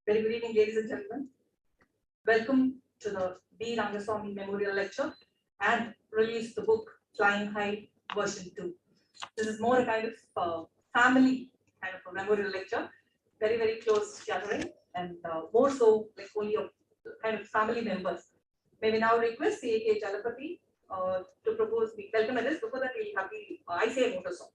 Very good evening, ladies and gentlemen. Welcome to the B Rangasamy Memorial Lecture and release the book Flying High version 2. This is more a kind of family kind of a memorial lecture, very, very close gathering and more so like only a kind of family members. May we now request Icai Chalapati to propose the welcome address. Before that, we'll have the Icai motor song.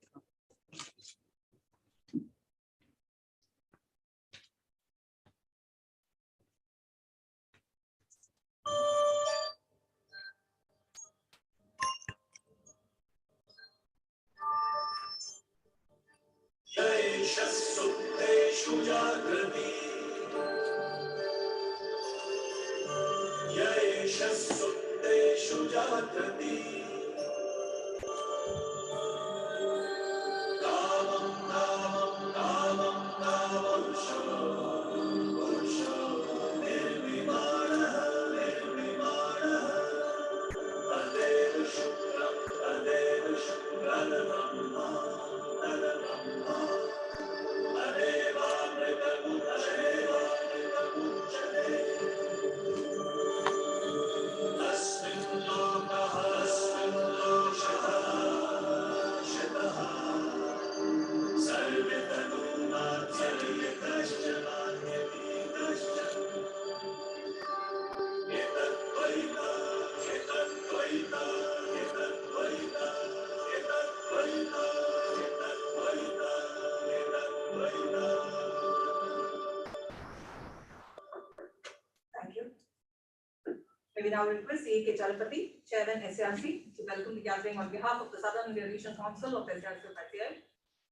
We now request Icai Chalapati, Chairman SIRC, to welcome the gathering on behalf of the Southern India Regional Council of SIRC of Icai,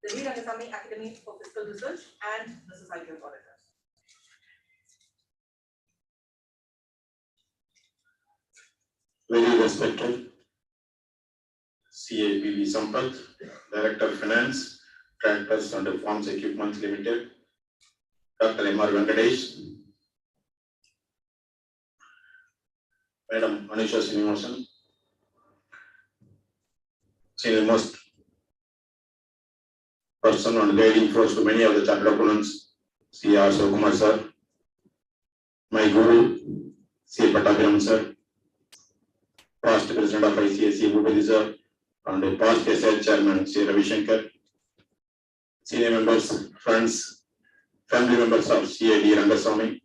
the B Rangasamy Academy for Fiscal Research, and the Society of Auditors. Very respected CA B Sampath, Director of Finance, Tractors and Farms Equipment Limited, Dr. Venkatesh, Madam Anisha Srinivasan, senior most person on guiding force to many of the chartered opponents, C.R. Sokumar sir, my guru, C. Pattabhiram sir, past President of ICSE Bhupati sir, and past SL Chairman C. Ravi Shankar, senior members, friends, family members of CAD Rangasamy.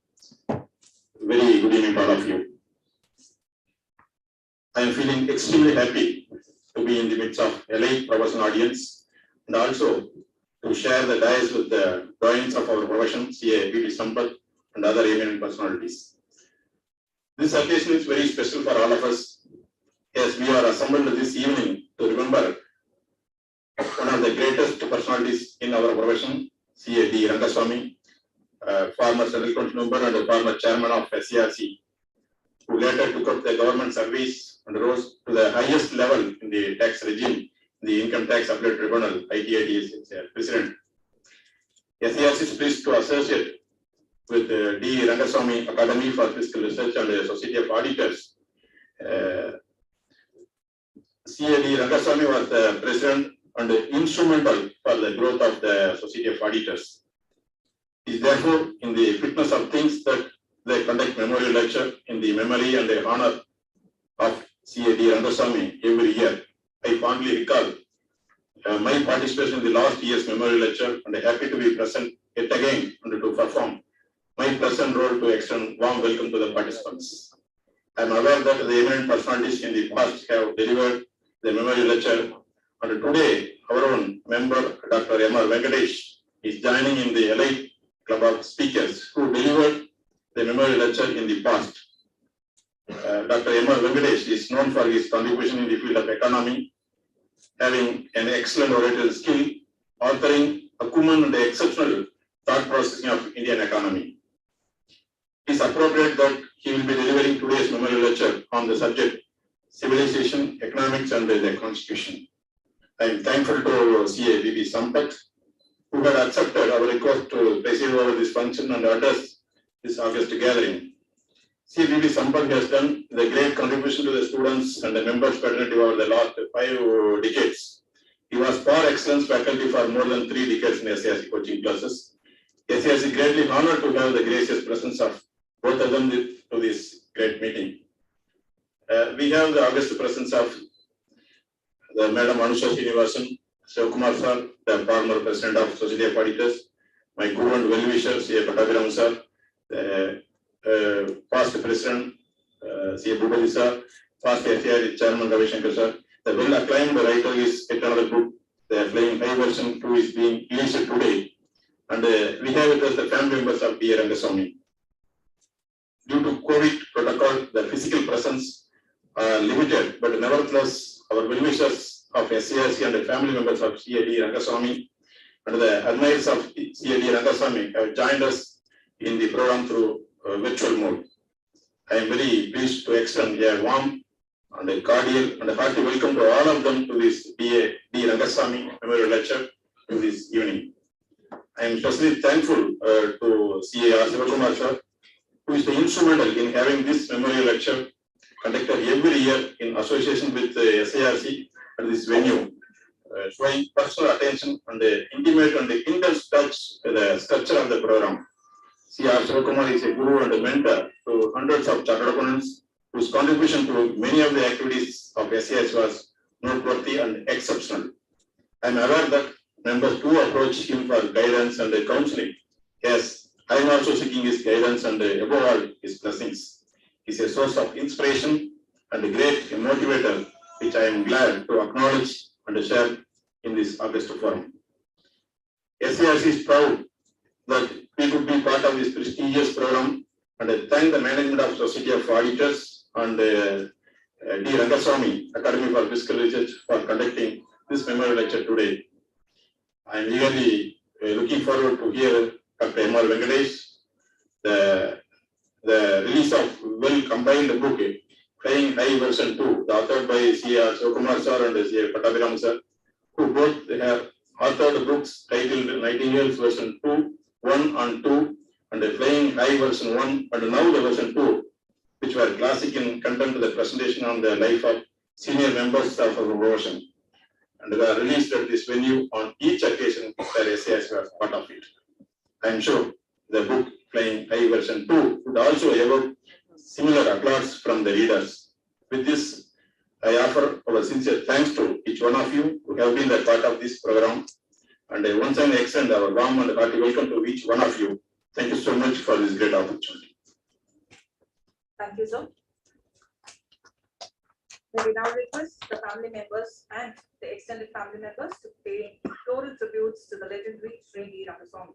Very good evening to all of you. I am feeling extremely happy to be in the midst of elite professional audience and also to share the dais with the doyens of our profession, CA B Sampath and other eminent personalities. This occasion is very special for all of us as we are assembled this evening to remember one of the greatest personalities in our profession, CA D Rangasamy, former Central Council member and former Chairman of SIRC, who later took up the government service and rose to the highest level in the tax regime, the Income Tax Appellate Tribunal, ITAT is President. SIRC is pleased to associate with the D. Rangasamy Academy for Fiscal Research and the Society of Auditors. CAD Rangasamy was the President and instrumental for the growth of the Society of Auditors. It is therefore in the fitness of things that they conduct memorial lecture in the memory and the honor of CAD Rangasamy every year. I fondly recall my participation in the last year's memorial lecture and I am happy to be present yet again and to perform my present role to extend warm welcome to the participants. I am aware that the eminent personalities in the past have delivered the memorial lecture and today our own member Dr. Venkatesh is joining in the elite club of speakers who delivered the memorial lecture in the past. Dr. Venkatesh is known for his contribution in the field of economy, having an excellent oratorial skill, authoring acumen and exceptional thought processing of Indian economy. It is appropriate that he will be delivering today's memorial lecture on the subject Civilization, Economics and the Constitution. I am thankful to CA B Sampath, who had accepted our request to preside over this function and address this August gathering. CA B Sampath has done the great contribution to the students and the members fraternity over the last 5 decades. He was par excellence faculty for more than 3 decades in SIRC coaching classes. SIRC is greatly honored to have the gracious presence of both of them to this great meeting. We have the august presence of the Madam Anusha Srinivasan, Shivakumar sir, the former President of Society of Auditors, my guru and well-wisher, C.A. Pattabhiram sir, the past President, C.A. Bhubali sir, past SIR Chairman Ravi Shankar sir. The well-acclaimed writer is yet another book, the Flying High version 2 is being released today. And we have with us the family members of B Rangasamy. Due to COVID protocol, the physical presence limited, but nevertheless, our well-wishers of SIRC and the family members of CAD Rangasamy and the admirers of CAD Rangasamy have joined us in the program through virtual mode. I am very pleased to extend a warm and a cordial and a hearty welcome to all of them to this D Rangasamy Memorial Lecture in this evening. I am especially thankful to C.A. Shivakumar sir, who is the instrumental in having this memorial lecture conducted every year in association with the SIRC at this venue, showing personal attention and the intimate and the intense touch to the structure of the program. C.R. Shivakumar is a guru and a mentor to hundreds of chartered accountants whose contribution to many of the activities of SIRC was noteworthy and exceptional. I am aware that members do approach him for guidance and counseling. Yes, I am also seeking his guidance and above all his blessings. He is a source of inspiration and a great motivator, which I am glad to acknowledge and share in this August forum. SIRC is proud that we could be part of this prestigious program, and I thank the management of Society of Auditors and D. Rangasamy Academy for Fiscal Research for conducting this memorial lecture today. I am eagerly looking forward to hear Dr. M.R. Venkatesh, the release of well-combined book, Flying High version 2, authored by C.A. Shivakumar sir and C.A. Pattabhiram sir, who both have authored books titled Nightingale's version 2, 1 and 2, and the Flying High version 1, and now the version 2, which were classic in content, the presentation on the life of senior members of our profession, and were released at this venue on each occasion where SIRC was part of it. I am sure the book Flying High version 2 would also evoke similar applause from the readers. With this, I offer our sincere thanks to each one of you who have been a part of this program, and I once again extend our warm and hearty welcome to each one of you. Thank you so much for this great opportunity. Thank you, sir. We now request the family members and the extended family members to pay floral tributes to the legendary Sri D. Rangasamy.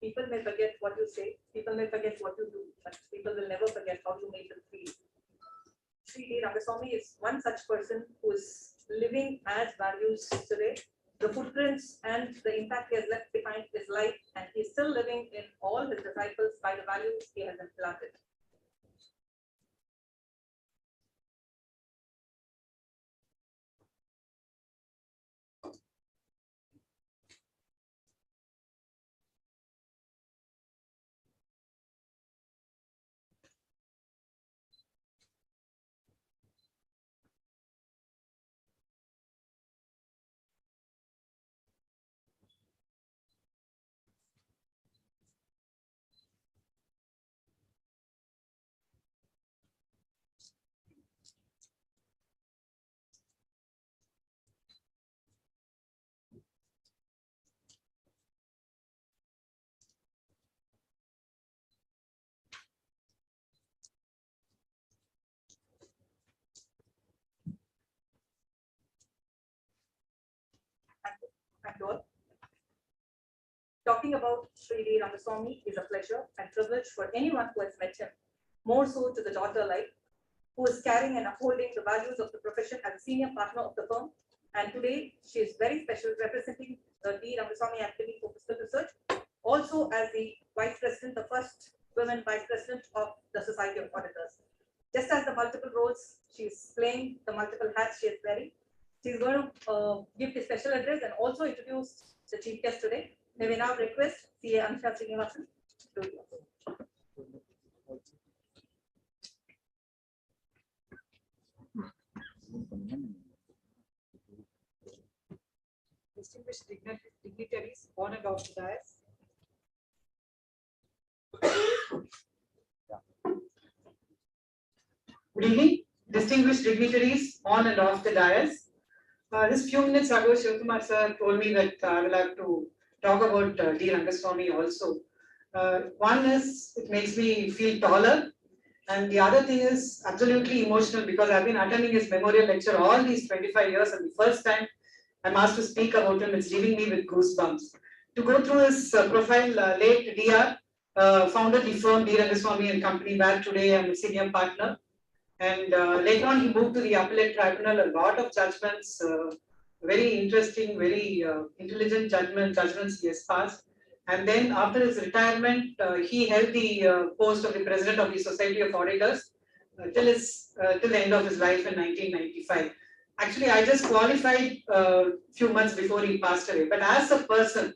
People may forget what you say, people may forget what you do, but people will never forget how you make them feel. Sri D. Rangasamy is one such person who is living as values today. The footprints and the impact he has left behind his life, and he is still living in all his disciples by the values he has implanted. talking about Sri D. Rangasamy is a pleasure and privilege for anyone who has met him, more so to the daughter life, who is carrying and upholding the values of the profession as a senior partner of the firm. And today, she is very special, representing the D. Rangasamy Academy for Fiscal Research, also as the Vice President, the first women Vice President of the Society of Auditors. Just as the multiple roles she is playing, the multiple hats she is wearing, she is going to give the special address and also introduce the chief guest today. May we now request CA Anisha Srinivasan to do so. Distinguished dignitaries on and off the dais. Good evening, distinguished dignitaries on and off the dais. Just few minutes ago, Shivakumar sir told me that I will have to talk about D. Rangasamy also. One is, it makes me feel taller, and the other thing is absolutely emotional because I've been attending his memorial lecture all these 25 years, and the first time I'm asked to speak about him, it's leaving me with goosebumps. To go through his profile, late DR founded the firm D. Rangasamy and Company, where today I'm a senior partner. And later on, he moved to the appellate tribunal. A lot of judgments, very interesting, very intelligent judgments he has passed. And then after his retirement, he held the post of the president of the Society of Auditors till the end of his life in 1995. Actually, I just qualified a few months before he passed away. But as a person,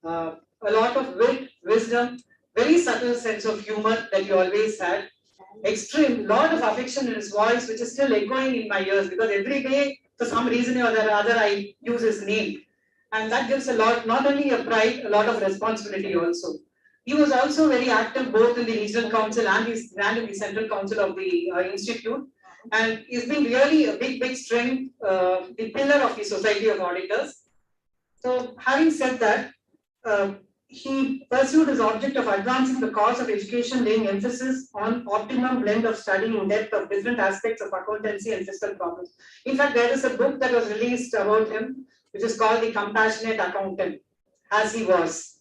a lot of wit, wisdom, very subtle sense of humor that he always had. Extreme, lot of affection in his voice, which is still echoing in my ears because every day, for some reason or the other, I use his name. And that gives a lot, not only a pride, a lot of responsibility also. He was also very active both in the regional council and in the central council of the institute. And he's been really a big strength, the pillar of the Society of Auditors. So having said that, he pursued his object of advancing the cause of education, laying emphasis on optimum blend of studying in depth of different aspects of accountancy and fiscal problems. In fact, there is a book that was released about him, which is called The Compassionate Accountant, as he was.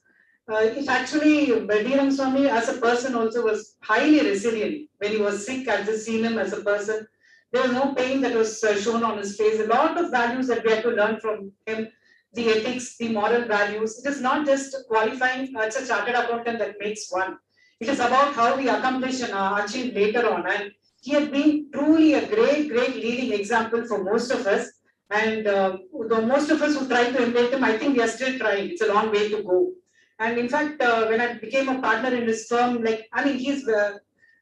It actually, D. Rangasamy as a person also was highly resilient. When he was sick, I just seen him as a person. There was no pain that was shown on his face. A lot of values that we had to learn from him. The ethics, the moral values. It is not just qualifying as a chartered accountant that makes one. It is about how we accomplish and achieve later on. And he had been truly a great leading example for most of us. And most of us who tried to emulate him, I think we are still trying. It's a long way to go. And in fact, when I became a partner in his firm, he's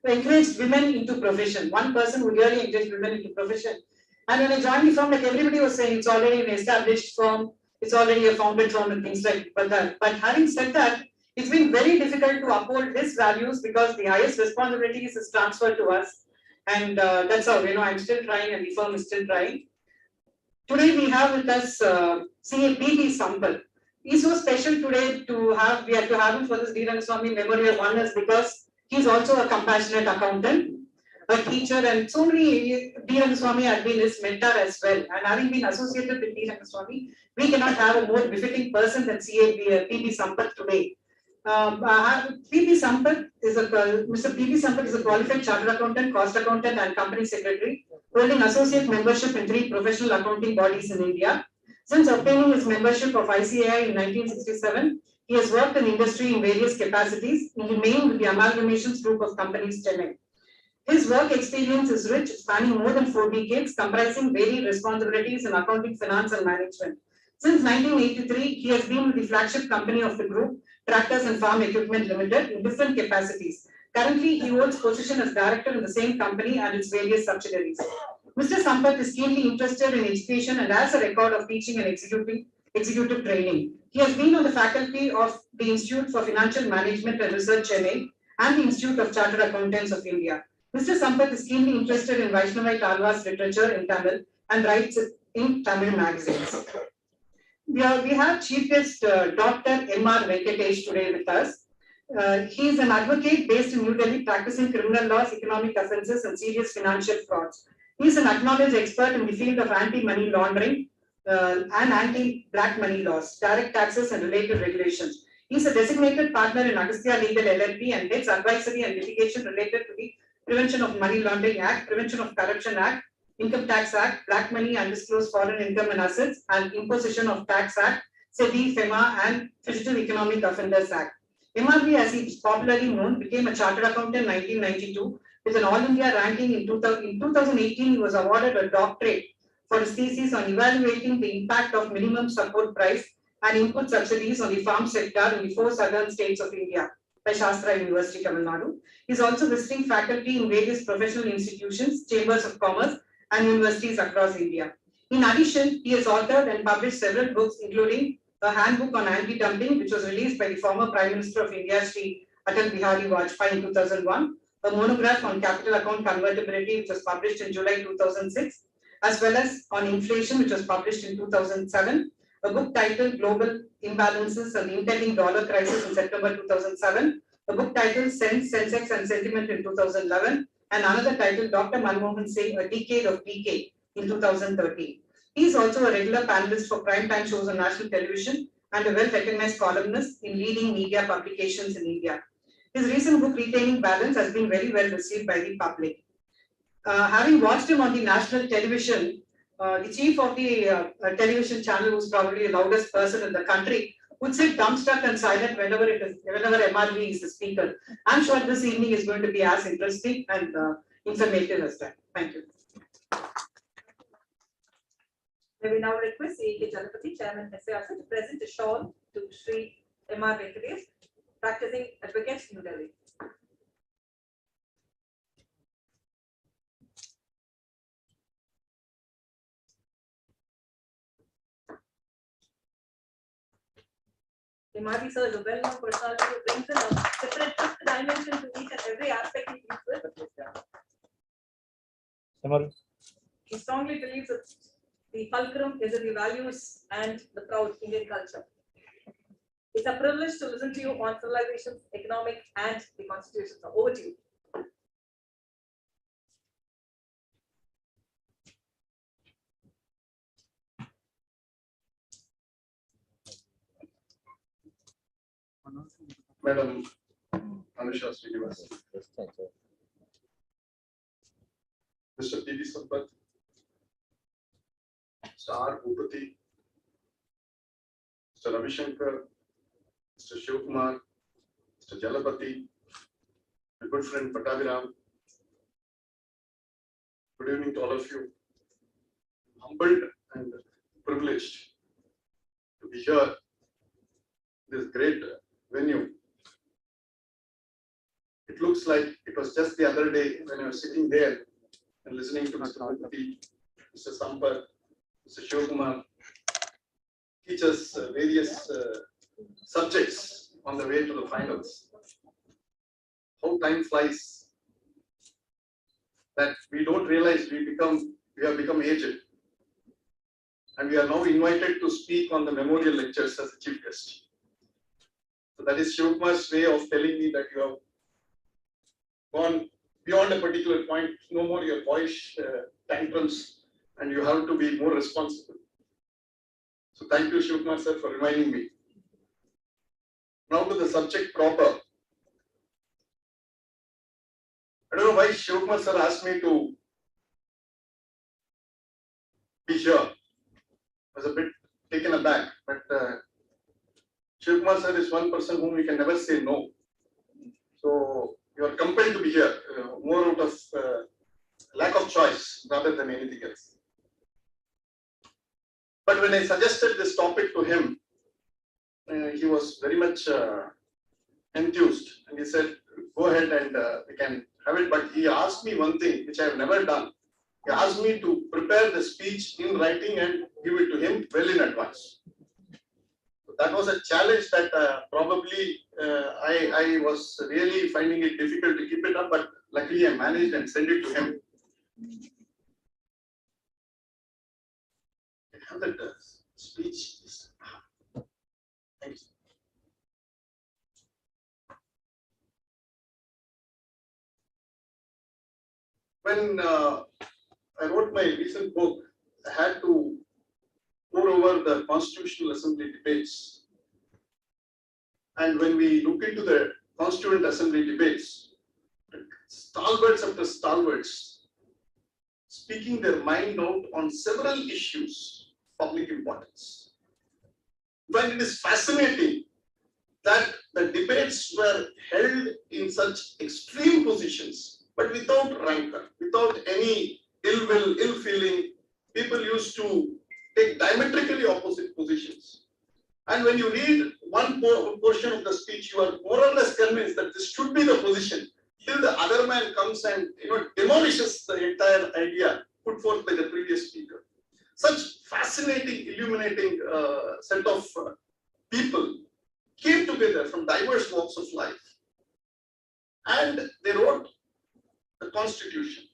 encouraged women into profession. One person who really encouraged women into profession. And when I joined the firm, everybody was saying it's already an established firm. It's already a founded firm and things like that. But having said that, it's been very difficult to uphold his values because the highest responsibilities is transferred to us. And that's how, I'm still trying and the firm is still trying. Today we have with us CA B Sampath. He's so special today we had to have him for this D. Rangasamy Memorial. One is because he's also a compassionate accountant, a teacher, and so many. D. Rangasamy had been his mentor as well. And having been associated with D. Rangasamy, we cannot have a more befitting person than CA B Sampath today. Mr. P. B. Sampath is a qualified chartered accountant, cost accountant, and company secretary, holding associate membership in 3 professional accounting bodies in India. Since obtaining his membership of ICAI in 1967, he has worked in industry in various capacities, in the main with the Amalgamations Group of Companies, Chennai. His work experience is rich, spanning more than 4 decades, comprising varied responsibilities in accounting, finance, and management. Since 1983, he has been with the flagship company of the group, Tractors and Farm Equipment Limited, in different capacities. Currently, he holds position as director in the same company and its various subsidiaries. Mr. Sampath is keenly interested in education and has a record of teaching and executive training. He has been on the faculty of the Institute for Financial Management and Research, Chennai, and the Institute of Chartered Accountants of India. Mr. Sampath is keenly interested in Vaishnavite Alva's literature in Tamil and writes in Tamil magazines. We have Chief Guest Dr. M.R. Venkatesh today with us. He is an advocate based in New Delhi, practicing criminal laws, economic offences, and serious financial frauds. He is an acknowledged expert in the field of anti-money laundering and anti-black money laws, direct taxes, and related regulations. He is a designated partner in Agastya Legal LLP and heads advisory and litigation related to the Prevention of Money Laundering Act, Prevention of Corruption Act, Income Tax Act, Black Money, Undisclosed Foreign Income and Assets, and Imposition of Tax Act, SEBI, FEMA, and Fugitive Economic Offenders Act. MRV, as he is popularly known, became a chartered accountant in 1992 with an All India ranking in 2018. He was awarded a doctorate for his thesis on evaluating the impact of minimum support price and input subsidies on the farm sector in the 4 southern states of India by Shastra University, Tamil Nadu. He is also visiting faculty in various professional institutions, chambers of commerce, and universities across India. In addition, he has authored and published several books, including a handbook on anti-dumping, which was released by the former Prime Minister of India, Sri Atal Bihari Vajpayee in 2001, a monograph on capital account convertibility, which was published in July 2006, as well as on inflation, which was published in 2007, a book titled Global Imbalances and the Impending Dollar Crisis in September 2007, a book titled Sensex and Sentiment in 2011, and another titled Dr. Manmohan Singh, A Decade of Decay in 2013. He is also a regular panelist for primetime shows on national television and a well-recognized columnist in leading media publications in India. His recent book, Retaining Balance, has been very well received by the public. Having watched him on the national television, the chief of the television channel, who's probably the loudest person in the country, would sit dumbstruck and silent whenever MRV is the speaker. I'm sure this evening is going to be as interesting and informative as that. Thank you. May we now request Icai Jalapati, Chairman SIRC, to present a shawl to Sri M.R. Venkatesh, practicing advocate, New Delhi. MRV sir is a well-known personality who brings in a different dimension to each and every aspect he deals with. He strongly believes that the fulcrum is in the values and the proud Indian culture. It's a privilege to listen to you on civilization, economic, and the constitution. So over to you. Madam Anusha Srinivas, Mr. B Sampath, Mr. R. Bhupati, Mr. Ravi Shankar, Mr. Shivkumar, Mr. Jalapati, my good friend Pataviram. Good evening to all of you. Humbled and privileged to be here in this great venue. It looks like it was just the other day when I was sitting there and listening to Mr. Bhupati, Mr. Sampath, Mr. Shivkumar teach us various subjects on the way to the finals. How time flies, that we don't realize we have become aged. And we are now invited to speak on the memorial lectures as a chief guest. So that is Shivkumar's way of telling me that you have gone beyond a particular point, no more your boyish tantrums, and you have to be more responsible. So thank you, Shivkumar sir, for reminding me. Now to the subject proper. I don't know why Shivkumar sir asked me to be here. I was a bit taken aback, but Shivkumar sir is one person whom we can never say no. So you are compelled to be here, more out of lack of choice rather than anything else. But when I suggested this topic to him, he was very much enthused, and he said, go ahead and we can have it. But he asked me one thing which I have never done. He asked me to prepare the speech in writing and give it to him well in advance. So that was a challenge that probably I was really finding it difficult to keep it up, but luckily I managed and sent it to him. I have that speech. Thank you. When I wrote my recent book, I had to pour over the Constitutional Assembly debates. And when we look into the Constituent Assembly debates, stalwarts after stalwarts speaking their mind out on several issues of public importance. But it is fascinating that the debates were held in such extreme positions, but without rancor, without any ill will, ill feeling. People used to take diametrically opposite positions. And when you read one portion of the speech, you are more or less convinced that this should be the position, till the other man comes and demolishes the entire idea put forth by the previous speaker. Such fascinating, illuminating set of people came together from diverse walks of life, and they wrote the Constitution.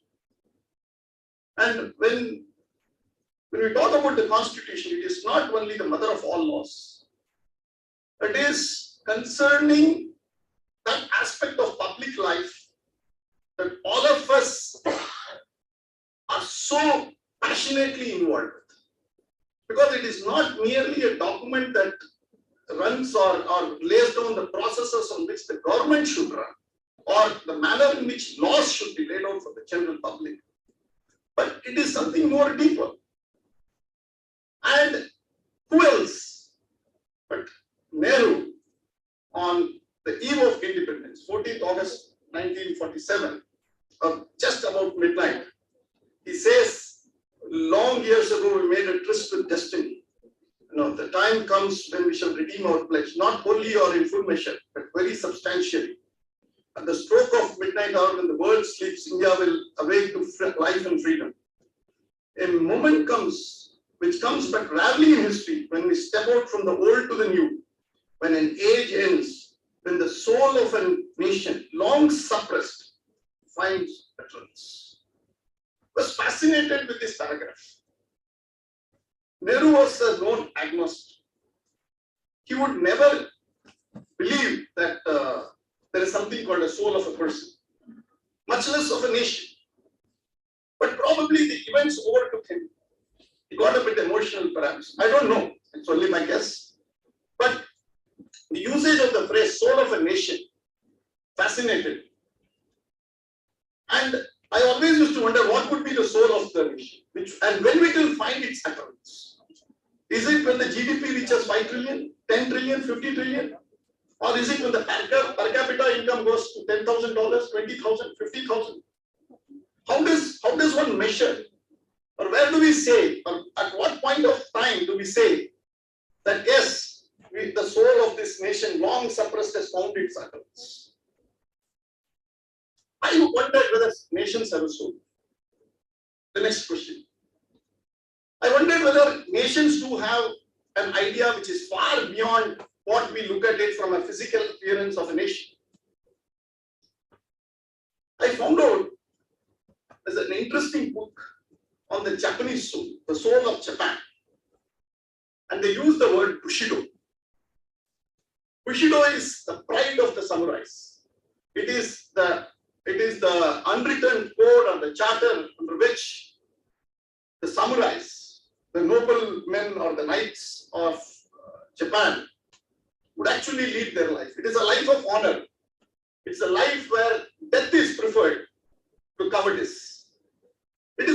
And when we talk about the Constitution, it is not only the mother of all laws. It is concerning that aspect of public life that all of us are so passionately involved with. Because it is not merely a document that runs or lays down the processes on which the government should run, or the manner in which laws should be laid out for the general public, but it is something more deeper. And who else but Nehru, on the eve of independence, 14th August 1947, just about midnight, he says, long years ago we made a tryst with destiny. The time comes when we shall redeem our pledge, not wholly or in full measure, but very substantially. At the stroke of midnight hour, when the world sleeps, India will awake to life and freedom. A moment comes, which comes but rarely in history, when we step out from the old to the new, when an age ends, when the soul of a nation, long suppressed, finds utterance. I was fascinated with this paragraph. Nehru was a known agnostic. He would never believe that there is something called a soul of a person, much less of a nation. But probably the events overtook him. He got a bit emotional, perhaps. I don't know. It's only my guess. But the usage of the phrase soul of a nation fascinated me. And I always used to wonder what would be the soul of the nation, and when we will find its utterance. Is it when the GDP reaches 5 trillion, 10 trillion, 50 trillion? Or is it when the per capita income goes to $10,000, 20,000, 50,000? How does one measure? Or where do we say, or at what point of time do we say that yes, the soul of this nation, long suppressed, has found its utterance? I wondered whether nations have a soul. The next question. I wondered whether nations do have an idea which is far beyond what we look at it from a physical appearance of a nation. I found out there's an interesting book on the Japanese soul, the soul of Japan. And they use the word Bushido. Bushido is the pride of the samurais. It is the unwritten code or the charter under which the samurais, the noble men or the knights of Japan, would actually lead their life. It is a life of honor. It's a life where death is preferred to cowardice. It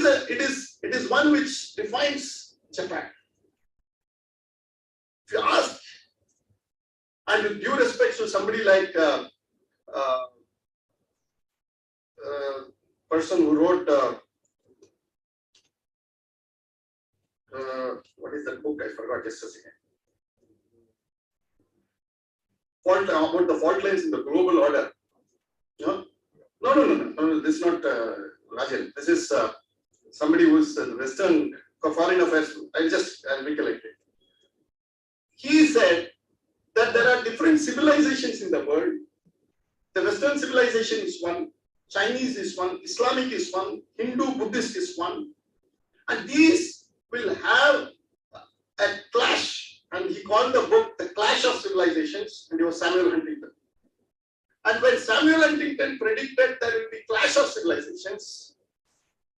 is one which defines Japan. If you ask, and with due respect to somebody like person who wrote what is that book? I forgot just a second. About the fault lines in the global order. No, this is not Rajan. This is somebody who is Western foreign affairs. I'll recollect it. He said that there are different civilizations in the world. The Western civilization is one, Chinese is one, Islamic is one, Hindu, Buddhist is one, and these will have a clash. And he called the book The Clash of Civilizations, and he was Samuel Huntington. And when Samuel Huntington predicted there will be clash of civilizations,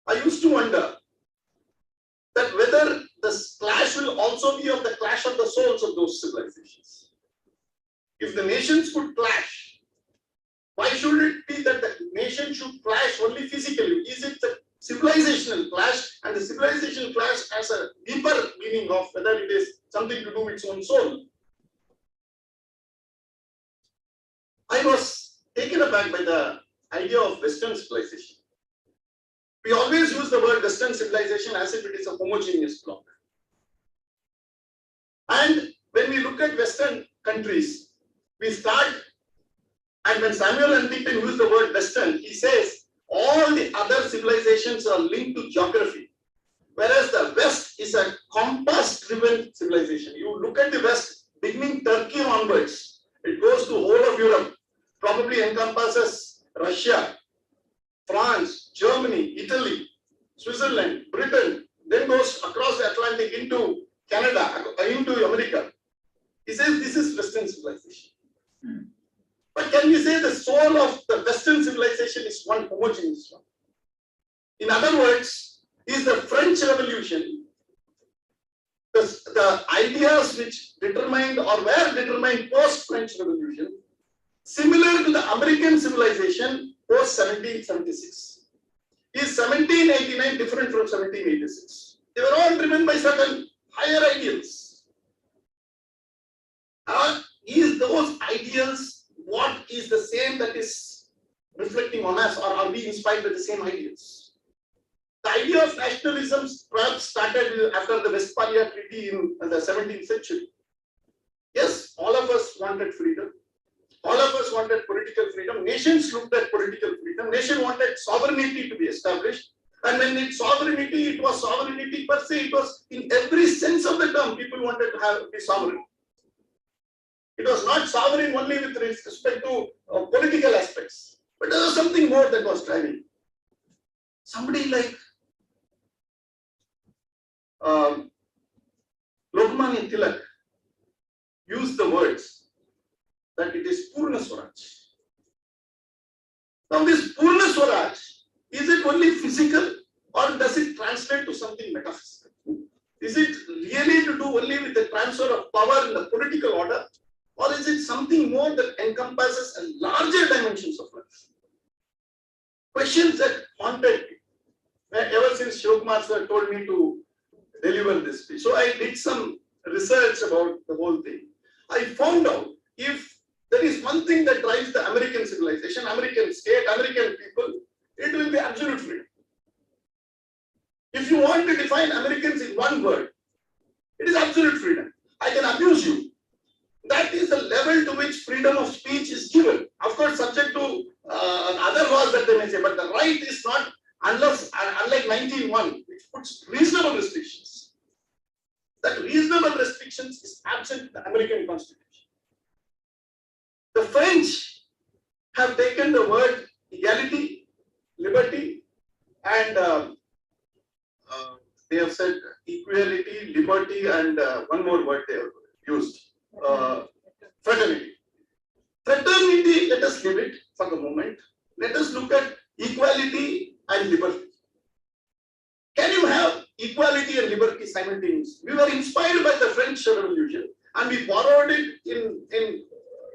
I used to wonder that whether this clash will also be of the clash of the souls of those civilizations. If the nations could clash, why should it be that the nation should clash only physically? Is it the civilizational clash? And the civilizational clash has a deeper meaning of whether it is something to do with its own soul. I was taken aback by the idea of Western civilization. We always use the word Western civilization as if it is a homogeneous block. And when we look at Western countries, we start, and when Samuel Huntington used the word Western, he says all the other civilizations are linked to geography, whereas the West is a compass-driven civilization. You look at the West, beginning Turkey onwards, it goes to whole of Europe, probably encompasses Russia, France, Germany, Italy, Switzerland, Britain, then goes across the Atlantic into Canada, into America. He says this is Western civilization. But can we say the soul of the Western civilization is one homogeneous one? In other words, is the French Revolution, the ideas which determined or were determined post-French Revolution, similar to the American civilization post 1776? Is 1789 different from 1786? They were all driven by certain higher ideals. Is those ideals what is the same that is reflecting on us, or are we inspired by the same ideals? The idea of nationalism perhaps started after the Westphalia Treaty in the 17th century. Yes, all of us wanted freedom. All of us wanted political freedom. Nations looked at political freedom. Nation wanted sovereignty to be established. And when it's sovereignty, it was sovereignty per se. It was in every sense of the term, people wanted to be sovereign. It was not sovereign only with respect to political aspects, but there was something more that was driving. Somebody like Lokmanya Tilak used the words that it is Purna Swaraj. Now this Purna Swaraj, is it only physical or does it translate to something metaphysical? Is it really to do only with the transfer of power in the political order? Or is it something more that encompasses a larger dimensions of life? Questions that haunted me ever since Shivakumar sir told me to deliver this speech. So I did some research about the whole thing. I found out if there is one thing that drives the American civilization, American state, American people, it will be absolute freedom. If you want to define Americans in one word, it is absolute freedom. I can abuse you. That is the level to which freedom of speech is given. Of course, subject to other laws that they may say, but the right is not, unlike 1901, which puts reasonable restrictions. That reasonable restrictions is absent in the American Constitution. The French have taken the word equality, liberty, and they have said equality, liberty, and one more word they have used. Fraternity. Fraternity, let us leave it for the moment. Let us look at equality and liberty. Can you have equality and liberty simultaneously? We were inspired by the French Revolution and we borrowed it in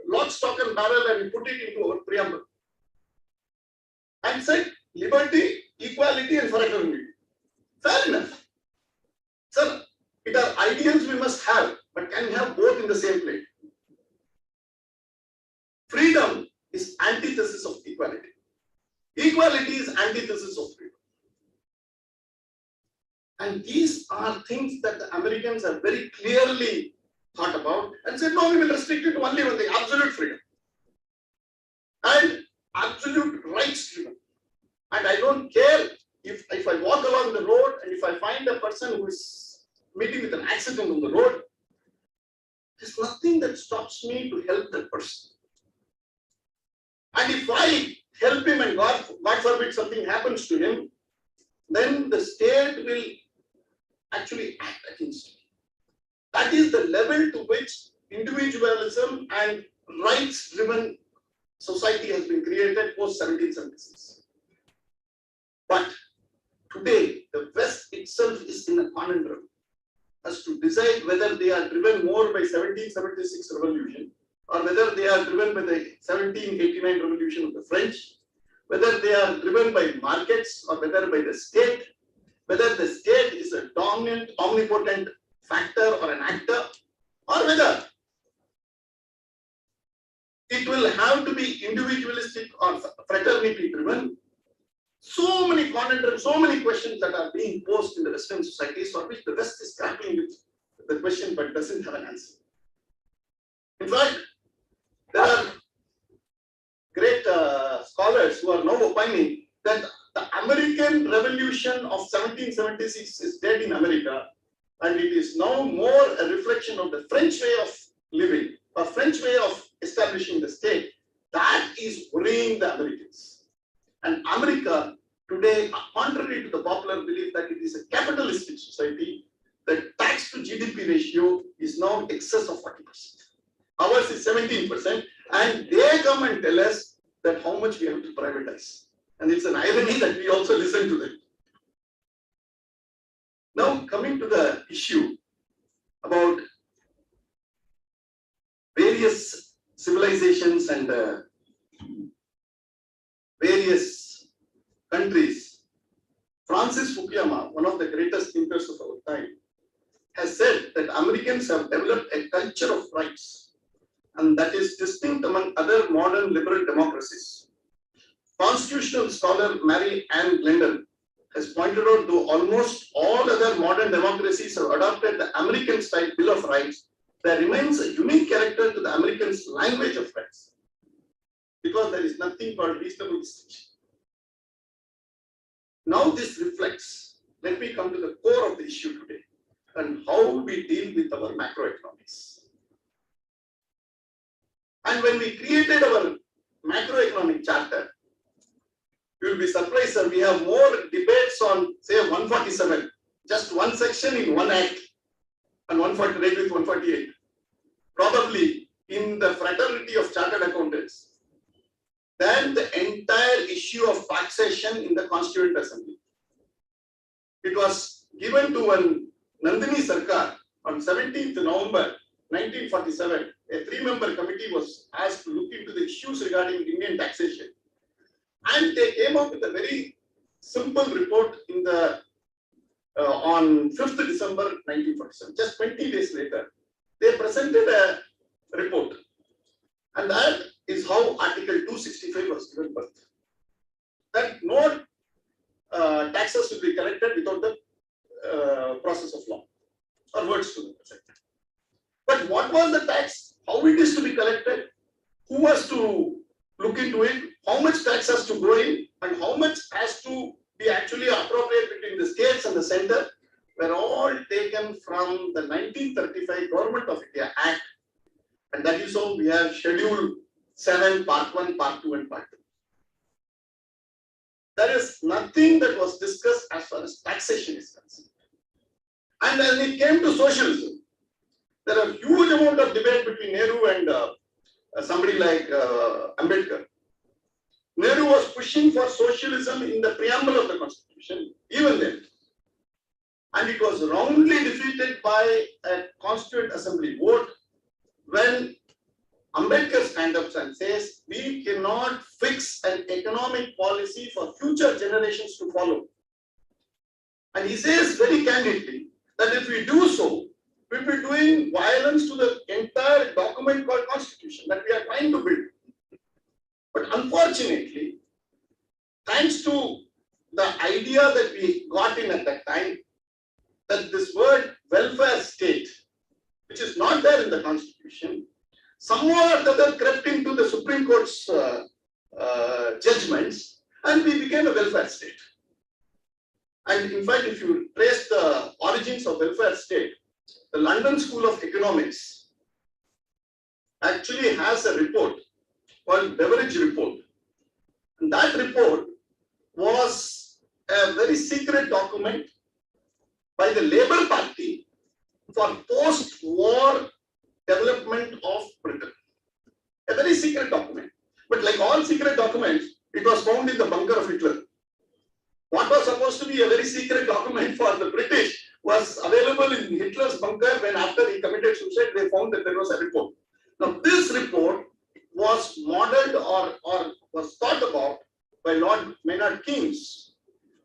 lock, stock and barrel and we put it into our preamble. And said liberty, equality and fraternity. Fair enough. Sir, it are ideals we must have. But can we have both in the same plate? Freedom is antithesis of equality. Equality is antithesis of freedom. And these are things that the Americans have very clearly thought about and said, no, we will restrict it to only one thing, absolute freedom. And absolute rights freedom. And I don't care if I walk along the road and if I find a person who is meeting with an accident on the road, there's nothing that stops me to help that person. And if I help him and God forbid something happens to him, then the state will actually act against him. That is the level to which individualism and rights-driven society has been created post 1776. But today, the West itself is in a conundrum as to decide whether they are driven more by 1776 revolution or whether they are driven by the 1789 revolution of the French, whether they are driven by markets or whether by the state, whether the state is a dominant, omnipotent factor or an actor, or whether it will have to be individualistic or fraternity driven. So many conundrums, so many questions that are being posed in the Western societies for which the West is grappling with the question but doesn't have an answer. In fact, there are great scholars who are now opining that the American Revolution of 1776 is dead in America, and it is now more a reflection of the French way of living or French way of establishing the state. That is worrying the Americans. And America today, contrary to the popular belief that it is a capitalistic society, the tax to GDP ratio is now in excess of 40%. Ours is 17%, and they come and tell us that how much we have to privatize. And it's an irony that we also listen to them. Now, coming to the issue about various civilizations and various countries, Francis Fukuyama, one of the greatest thinkers of our time, has said that Americans have developed a culture of rights, and that is distinct among other modern liberal democracies. Constitutional scholar Mary Ann Glendon has pointed out that almost all other modern democracies have adopted the American-style Bill of Rights, there remains a unique character to the Americans' language of rights, because there is nothing called reasonable distinction. Now this reflects, let me come to the core of the issue today, and how we deal with our macroeconomics. And when we created our macroeconomic charter, you will be surprised, sir, we have more debates on, say, 147, just one section in one act, and 148 with 148. Probably in the fraternity of chartered accountants, than the entire issue of taxation in the Constituent Assembly. It was given to one Nandini Sarkar on 17th November 1947. A 3-member committee was asked to look into the issues regarding Indian taxation. And they came up with a very simple report in the on 5th December 1947. Just 20 days later, they presented a report. And that is how Article 265 was given birth. That no taxes will be collected without the process of law, or words to the effect. But what was the tax? How it is to be collected? Who was to look into it? How much tax has to go in? And how much has to be actually appropriate between the states and the center? Were all taken from the 1935 Government of India Act. And that is how we have Schedule 7, Part 1, Part 2, and Part 3. There is nothing that was discussed as far as taxation is concerned. And when it came to socialism, there are huge amount of debate between Nehru and somebody like Ambedkar. Nehru was pushing for socialism in the preamble of the Constitution, even then. And it was roundly defeated by a Constituent Assembly vote when Ambedkar stands up and says, we cannot fix an economic policy for future generations to follow. And he says very candidly that if we do so, we'll be doing violence to the entire document called Constitution that we are trying to build. But unfortunately, thanks to the idea that we got in at that time, that this word welfare state, which is not there in the Constitution, somehow or the other crept into the Supreme Court's judgments, and we became a welfare state. And in fact, if you trace the origins of welfare state, the London School of Economics actually has a report called Beveridge Report. And that report was a very secret document by the Labour Party for post-war development of Britain. A very secret document. But like all secret documents, it was found in the bunker of Hitler. What was supposed to be a very secret document for the British was available in Hitler's bunker when after he committed suicide, they found that there was a report. Now, this report was modeled or was thought about by Lord Maynard Keynes.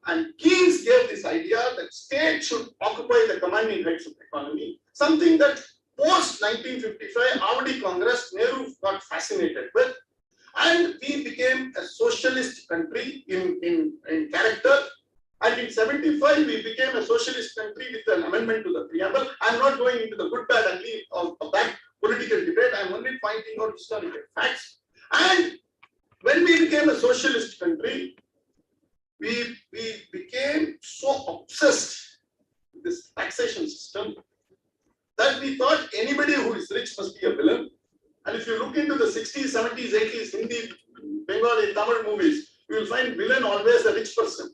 And Keynes gave this idea that state should occupy the commanding heights of the economy, something that post 1955 Avadi Congress Nehru got fascinated with. And we became a socialist country in character. And in 75, we became a socialist country with an amendment to the preamble. I'm not going into the good, bad, ugly of that political debate. I'm only pointing out historical facts. And when we became a socialist country, we became so obsessed with this taxation system that we thought anybody who is rich must be a villain. And if you look into the 60s, 70s, 80s, Hindi, Bengali, Tamil movies, you will find villain always a rich person.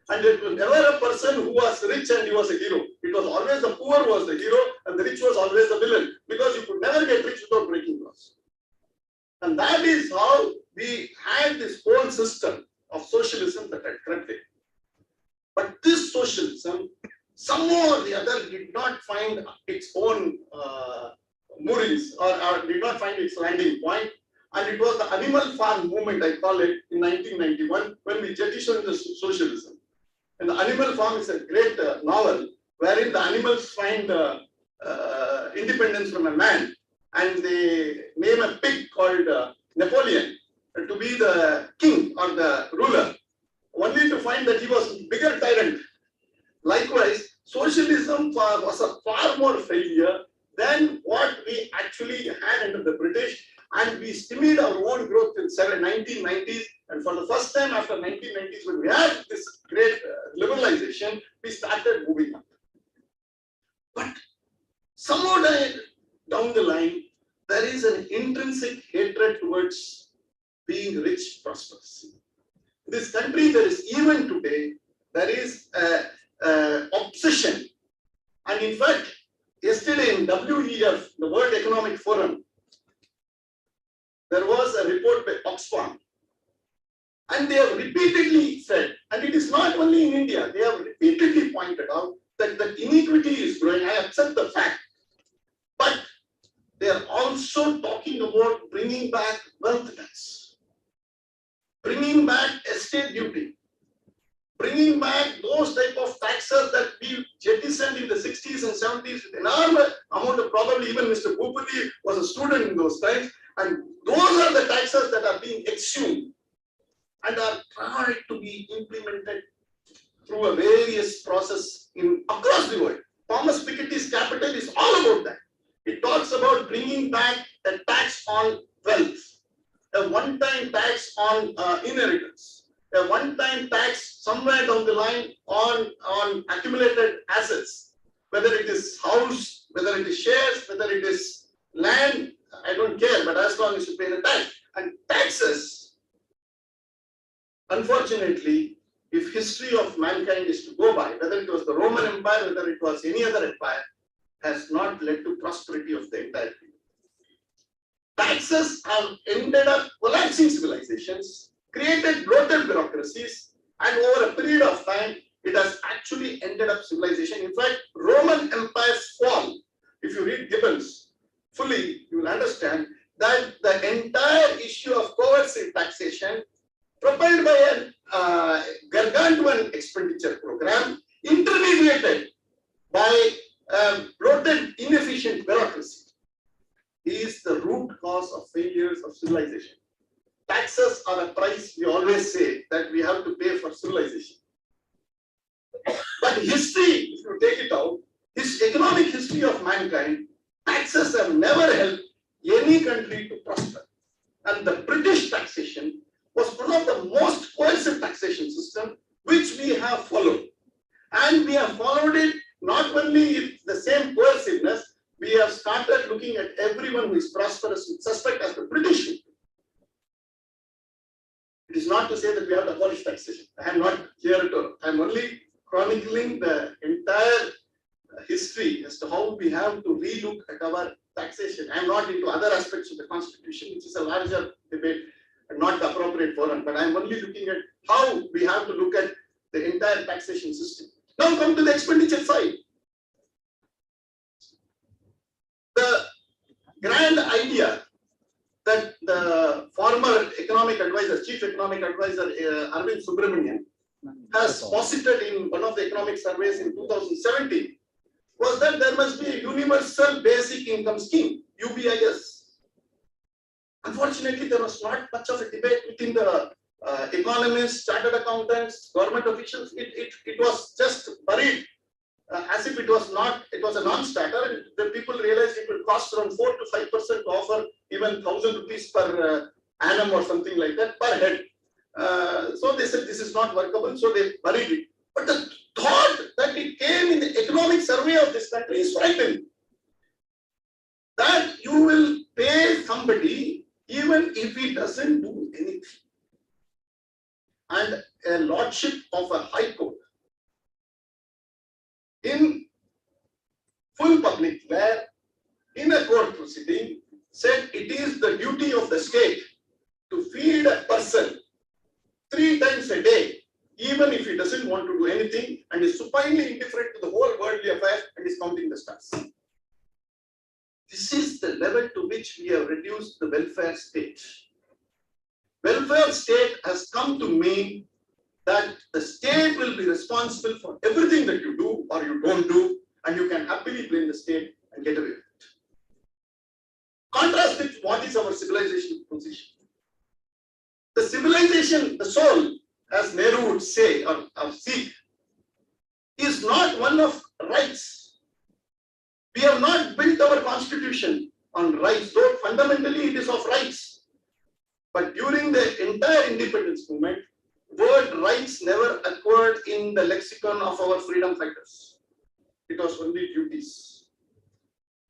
And it was never a person who was rich and he was a hero. It was always the poor who was the hero and the rich was always the villain, because you could never get rich without breaking laws. And that is how we had this whole system of socialism that had crept in. But this socialism, somehow or the other, did not find its own moorings or did not find its landing point. And it was the animal farm movement, I call it, in 1991, when we jettisoned the socialism. And the Animal Farm is a great novel wherein the animals find independence from a man, and they name a pig called Napoleon to be the king or the ruler, only to find that he was a bigger tyrant. Likewise, socialism was a far more failure than what we actually had under the British, and we stymied our own growth in the 1990s. And for the first time after 1990s, when we had this great liberalization, we started moving up. But somewhat down the line, there is an intrinsic hatred towards being rich, prosperous. In this country, there is even today, there is an obsession. And in fact, yesterday in WEF, the World Economic Forum, there was a report by Oxfam. And they have repeatedly said, and it is not only in India, they have repeatedly pointed out that the inequity is growing. I accept the fact. But they are also talking about bringing back wealth tax, bringing back estate duty, bringing back those type of taxes that we jettisoned in the 60s and 70s with enormous amount of, probably even Mr. Bhupati was a student in those times. And those are the taxes that are being exhumed and are tried to be implemented through a various process across the world. Thomas Piketty's Capital is all about that. It talks about bringing back a tax on wealth, a one-time tax on inheritance, a one-time tax somewhere down the line on accumulated assets, whether it is house, whether it is shares, whether it is land, I don't care, but as long as you pay the tax. And taxes, unfortunately, if history of mankind is to go by, whether it was the Roman Empire, whether it was any other empire, has not led to prosperity of the entire people. Taxes have ended up collapsing civilizations, created bloated bureaucracies, and over a period of time, it has actually ended up civilization. In fact, Roman Empire's fall, if you read Gibbons fully, you will understand that the entire issue of coercive taxation, propelled by a gargantuan expenditure program, intermediated by bloated, inefficient bureaucracy, is the root cause of failures of civilization. Taxes are a price we always say that we have to pay for civilization. But history, if you take it out, this economic history of mankind, taxes have never helped any country to prosper. And the British taxation was one of the most coercive taxation systems which we have followed. And we have followed it not only with the same coerciveness, we have started looking at everyone who is prosperous with suspect as the British people. It is not to say that we have to abolish taxation. I am not here to, I am only chronicling the entire history as to how we have to relook at our taxation. I am not into other aspects of the constitution, which is a larger debate and not the appropriate forum, but I am only looking at how we have to look at the entire taxation system. Now come to the expenditure side. grand idea that the former economic advisor, chief economic advisor Arvind Subramanian has posited in one of the economic surveys in 2017 was that there must be a universal basic income scheme, UBIS. Unfortunately, there was not much of a debate within the economists, chartered accountants, government officials. It was just buried as if it was a non-starter, and the people realized it would cost around 4 to 5% to offer even 1,000 rupees per annum or something like that per head. So they said this is not workable, so they buried it. But the thought that it came in the economic survey of this country is frightening. That you will pay somebody even if he doesn't do anything. And a lordship of a high court in full public where in a court proceeding said it is the duty of the state to feed a person 3 times a day, even if he doesn't want to do anything and is supinely indifferent to the whole worldly affair and is counting the stars. This is the level to which we have reduced the welfare state. Welfare state has come to mean that the state will be responsible for everything that you do or you don't do, and you can happily blame the state and get away with it. Contrast with what is our civilization position. The civilization, the soul, as Nehru would say, or seek, is not one of rights. We have not built our constitution on rights, though fundamentally it is of rights. But during the entire independence movement, word rights never occurred in the lexicon of our freedom fighters. It was only duties.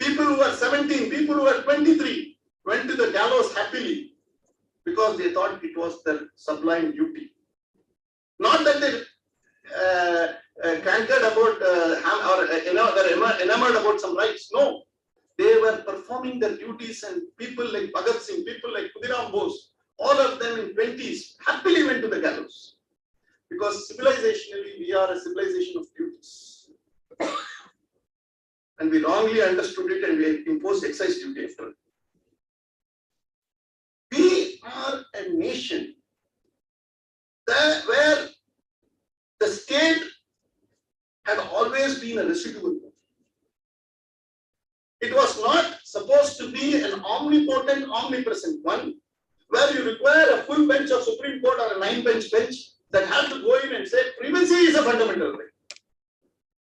People who were 17, people who were 23 went to the gallows happily because they thought it was their sublime duty. Not that they cankered about they're enamored about some rights. No, they were performing their duties, and people like Bhagat Singh, people like Khudiram Bose, all of them in 20s happily went to the gallows. Because civilizationally, we are a civilization of duties. And we wrongly understood it and we imposed excise duty after it. We are a nation where the state had always been a residual one. It was not supposed to be an omnipotent, omnipresent one, where you require a full bench of Supreme Court or a 9-bench bench that has to go in and say privacy is a fundamental right.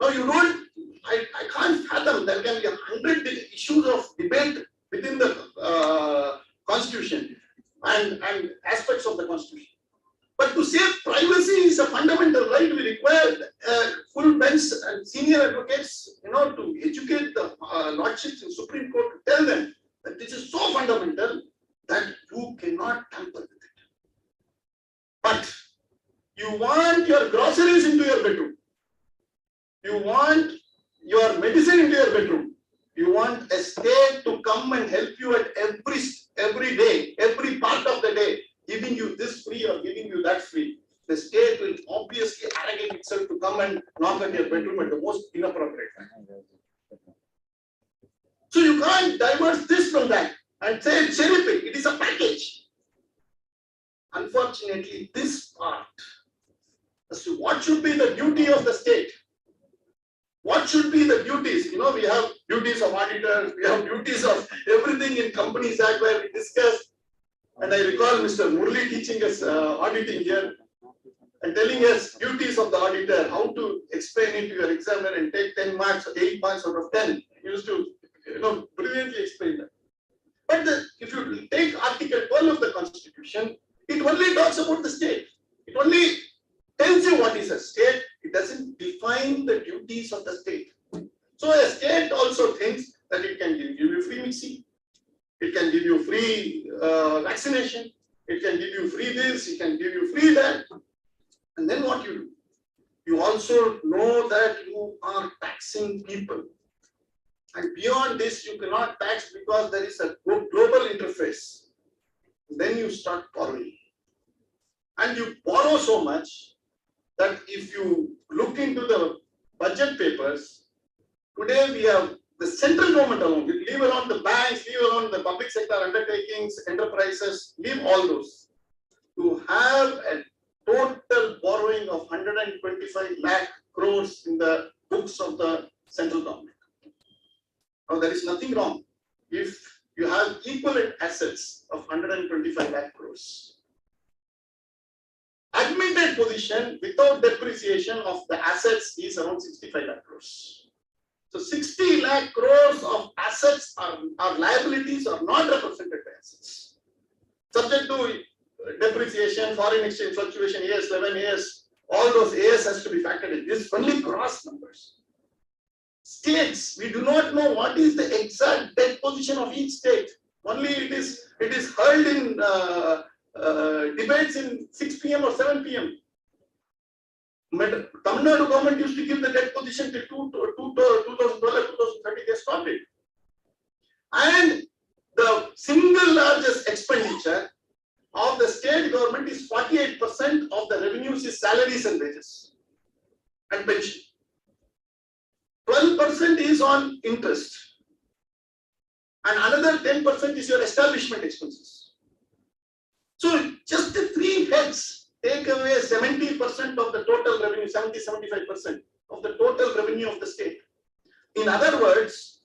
Now you don't, I can't fathom there can be 100 issues of debate within the Constitution and aspects of the Constitution. But to say privacy is a fundamental right, we require full bench and senior advocates, to educate the lordships in Supreme Court to tell them that this is so fundamental that you cannot tamper with it. But you want your groceries into your bedroom. You want your medicine into your bedroom. You want a state to come and help you at every day, every part of the day, giving you this free or giving you that free. The state will obviously arrogate itself to come and knock at your bedroom at the most inappropriate time. So you can't diverge this from that and say cherry pick. It is a package. Unfortunately, this part as to what should be the duty of the state, what should be the duties? We have duties of auditors, we have duties of everything in Companies Act where we discuss. And I recall Mr. Murli teaching us auditing here and telling us duties of the auditor, how to explain it to your examiner and take 10 marks or 8 marks out of 10. He used to, brilliantly explain that. But if you take Article 12 of the Constitution, it only talks about the state. It only tells you what is a state. It doesn't define the duties of the state. So a state also thinks that it can give you free mixing. It can give you free vaccination. It can give you free this. It can give you free that. And then what you do? You also know that you are taxing people. And beyond this, you cannot tax because there is a global interface. Then you start borrowing. And you borrow so much that if you look into the budget papers, today we have the central government alone, leave alone the banks, leave alone the public sector undertakings, enterprises, leave all those, to have a total borrowing of 125 lakh crores in the books of the central government. Now, there is nothing wrong if you have equivalent assets of 125 lakh crores. Admitted position without depreciation of the assets is around 65 lakh crores. So 60 lakh crores of assets are liabilities are not represented by assets. Subject to depreciation, foreign exchange fluctuation, AS 11, AS, all those AS has to be factored in. This is only gross numbers. States, we do not know what is the exact debt position of each state. Only it is held in debates in 6 p.m. or 7 p.m. Tamil Nadu government used to give the debt position till 2012, 2030, they stopped it. And the single largest expenditure of the state government is 48% of the revenues is salaries and wages and pension. 12% is on interest. And another 10% is your establishment expenses. So just the three heads take away 70% of the total revenue, 70-75% of the total revenue of the state. In other words,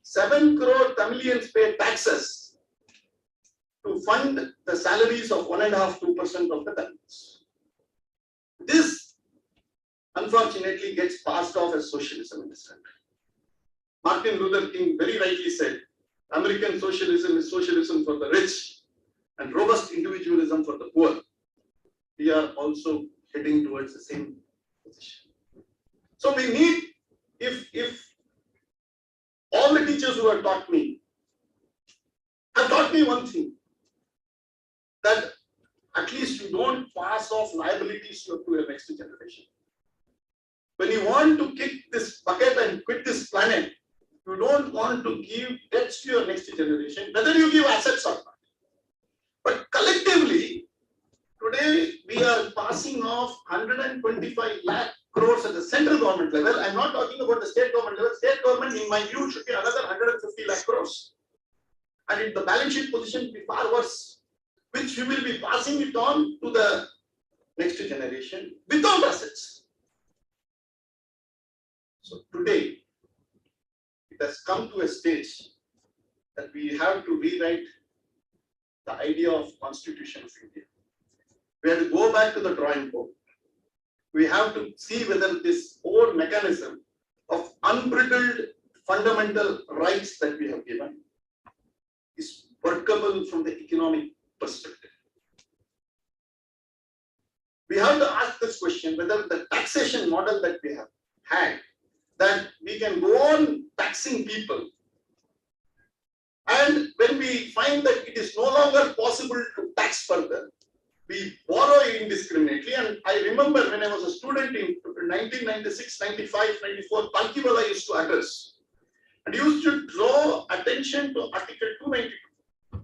7 crore Tamilians pay taxes to fund the salaries of 1.5-2% of the Tamils. This unfortunately gets passed off as socialism in this country. Martin Luther King very rightly said, American socialism is socialism for the rich and robust individualism for the poor. We are also heading towards the same position. So we need, if all the teachers who have taught me one thing, that at least you don't pass off liabilities to your next generation. When you want to kick this bucket and quit this planet, you don't want to give debts to your next generation, whether you give assets or not. But collectively, today we are passing off 125 lakh crores at the central government level. I'm not talking about the state government level. State government, in my view, should be another 150 lakh crores. And if the balance sheet position will be far worse, which we will be passing it on to the next generation without assets. So today, it has come to a stage that we have to rewrite the idea of Constitution of India. We have to go back to the drawing board. We have to see whether this whole mechanism of unbridled fundamental rights that we have given is workable from the economic perspective. We have to ask this question whether the taxation model that we have had, that we can go on taxing people, and when we find that it is no longer possible to tax further, we borrow indiscriminately. And I remember when I was a student in 1996, 95, 94, Palkiwala used to address and used to draw attention to Article 292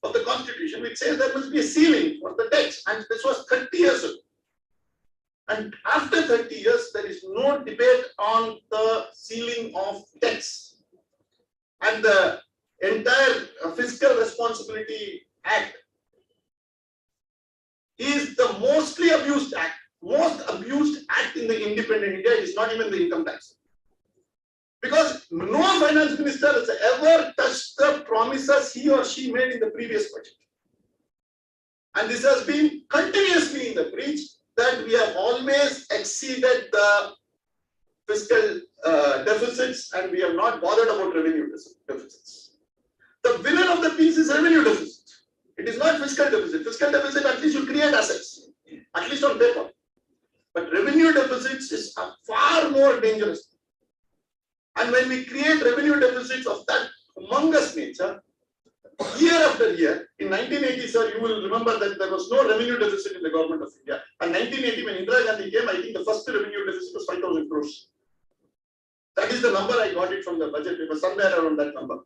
of the Constitution, which says there must be a ceiling for the debts, and this was 30 years ago. And after 30 years, there is no debate on the ceiling of debts. And the entire Fiscal Responsibility Act is the mostly abused act. Most abused act in the independent India is not even the income tax. Because no finance minister has ever touched the promises he or she made in the previous budget. And this has been continuously in the breach, that we have always exceeded the fiscal deficits, and we have not bothered about revenue deficits. The villain of the piece is revenue deficit. It is not fiscal deficit. Fiscal deficit, at least you create assets, at least on paper. But revenue deficits is a far more dangerous. And when we create revenue deficits of that humongous nature, year after year, in 1980, sir, you will remember that there was no revenue deficit in the government of India. And 1980, when Indira Gandhi came, I think the first revenue deficit was 5,000 crores. That is the number I got it from the budget. It was somewhere around that number.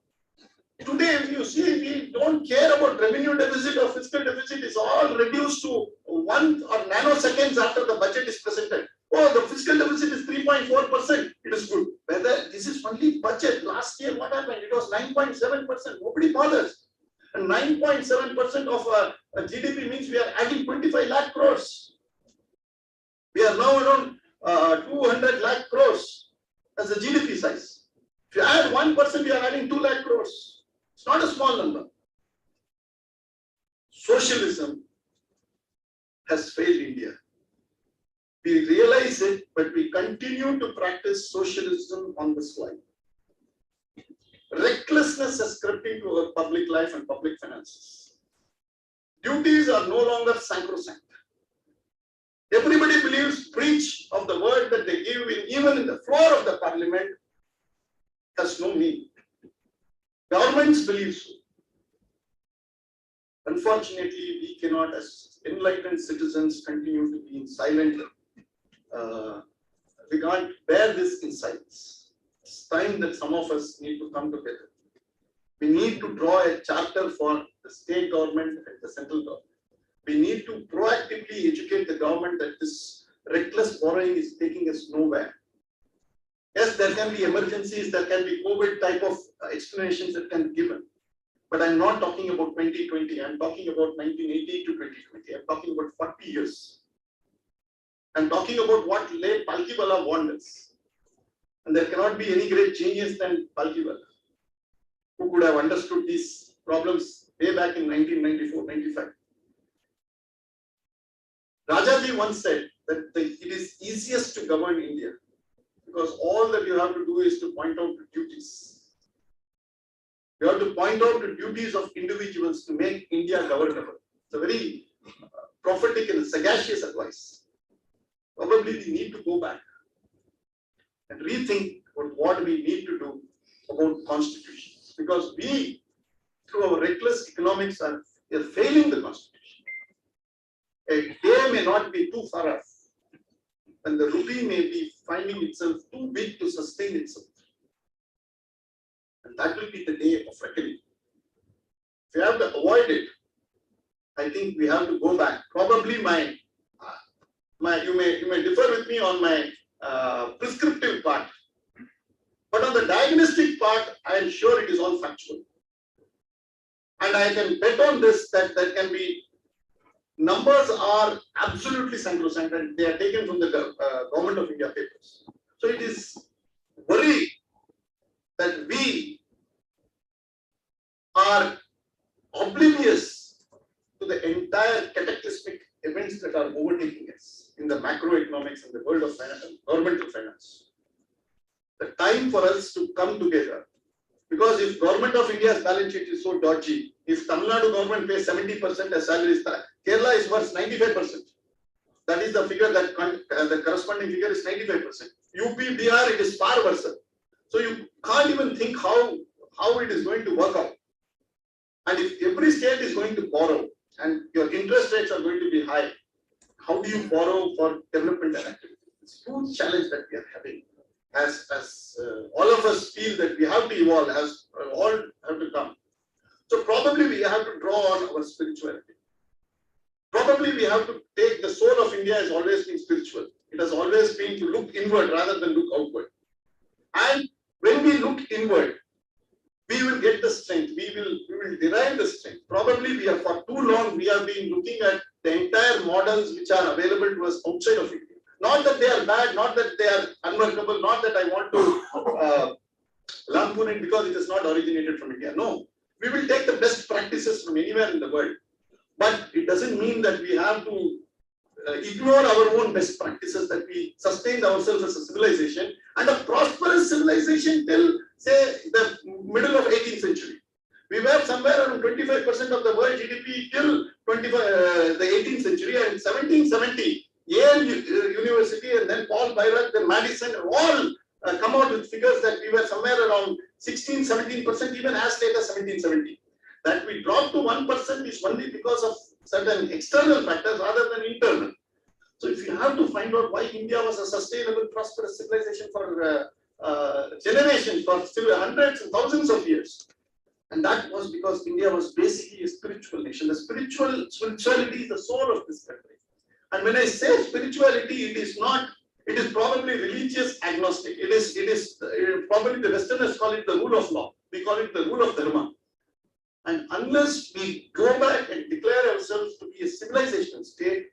Today, if you see, we don't care about revenue deficit or fiscal deficit. It's all reduced to 1 or nanoseconds after the budget is presented. Oh, the fiscal deficit is 3.4%. It is good. Whether this this is only budget. Last year, what happened? It was 9.7%. Nobody bothers. And 9.7% of a GDP means we are adding 25 lakh crores. We are now around 200 lakh crores as the GDP size. If you add 1%, we are adding 2 lakh crores. It's not a small number. Socialism has failed India. We realize it, but we continue to practice socialism on the slide. Recklessness has crept into our public life and public finances. Duties are no longer sacrosanct. Everybody believes preach of the word that they give even in the floor of the parliament has no meaning. Governments believe so. Unfortunately, we cannot, as enlightened citizens, continue to be in silent. We can't bear this in silence. It's time that some of us need to come together. We need to draw a charter for the state government and the central government. We need to proactively educate the government that this reckless borrowing is taking us nowhere. Yes, there can be emergencies, there can be COVID type of explanations that can be given. But I'm not talking about 2020, I'm talking about 1980 to 2020. I'm talking about 40 years. I'm talking about what late Palkiwala warned us. And there cannot be any great genius than Palkiwala, who could have understood these problems way back in 1994-95. Rajaji once said that it is easiest to govern India because all that you have to do is to point out the duties. You have to point out the duties of individuals to make India governable. It's a very prophetic and sagacious advice. Probably we need to go back and rethink about what we need to do about constitution. Because we, through our reckless economics, are failing the constitution. A day may not be too far off, and the rupee may be finding itself too big to sustain itself. And that will be the day of reckoning. If we have to avoid it, I think we have to go back. Probably you may differ with me on my prescriptive part, but on the diagnostic part, I am sure it is all factual. And I can bet on this that there can be numbers are absolutely sacrosanct and they are taken from the Government of India papers. So it is worrying that we are oblivious to the entire cataclysmic events that are overtaking us in the macroeconomics and the world of finance, governmental finance. The time for us to come together, because if Government of India's balance sheet is so dodgy, if Tamil Nadu government pays 70% as salaries, Kerala is worth 95%. That is the figure that the corresponding figure is 95%. UP, BR, it is far worse. So you can't even think how it is going to work out. And if every state is going to borrow and your interest rates are going to be high, how do you borrow for development and activity? It's a huge challenge that we are having. As all of us feel that we have to evolve, as all have to come. So probably we have to draw on our spirituality. Probably we have to take the soul of India has always been spiritual. It has always been to look inward rather than look outward. And when we look inward, we will get the strength. We will derive the strength. Probably we have for too long we have been looking at the entire models which are available to us outside of India. Not that they are bad, not that they are unworkable, not that I want to lampoon it because it is not originated from India. No, we will take the best practices from anywhere in the world. But it doesn't mean that we have to ignore our own best practices, that we sustained ourselves as a civilization and a prosperous civilization till, say, the middle of 18th century. We were somewhere around 25% of the world GDP till the 18th century, and 1770, Yale University and then Paul Byron, then Madison, all come out with figures that we were somewhere around 16, 17%, even as late as 1770. That we dropped to 1% is only because of certain external factors rather than internal. So if you have to find out why India was a sustainable, prosperous civilization for generations, for still hundreds and thousands of years. And that was because India was basically a spiritual nation. The spirituality is the soul of this country. And when I say spirituality, it is not It is probably religious agnostic. It is probably the Westerners call it the rule of law. We call it the rule of dharma. And unless we go back and declare ourselves to be a civilizational state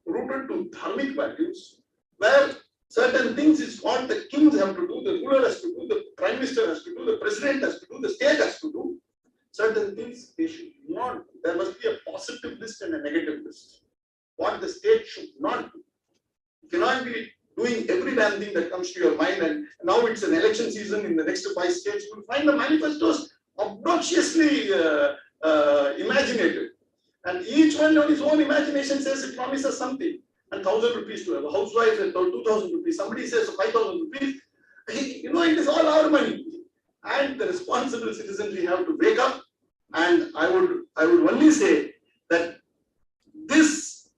rooted to dharmic values, where certain things is what the kings have to do, the ruler has to do, the prime minister has to do, the president has to do, the state has to do. Certain things they should not. There must be a positive list and a negative list. What the state should not do. You cannot be doing every damn thing that comes to your mind. And now it's an election season in the next 5 states. You will find the manifestos obnoxiously imaginative. And each one on his own imagination says it promises something. And 1,000 rupees to a housewife and 2,000 rupees. Somebody says 5,000 rupees. You know, it is all our money. And the responsible citizens, we have to wake up. And I would only say that this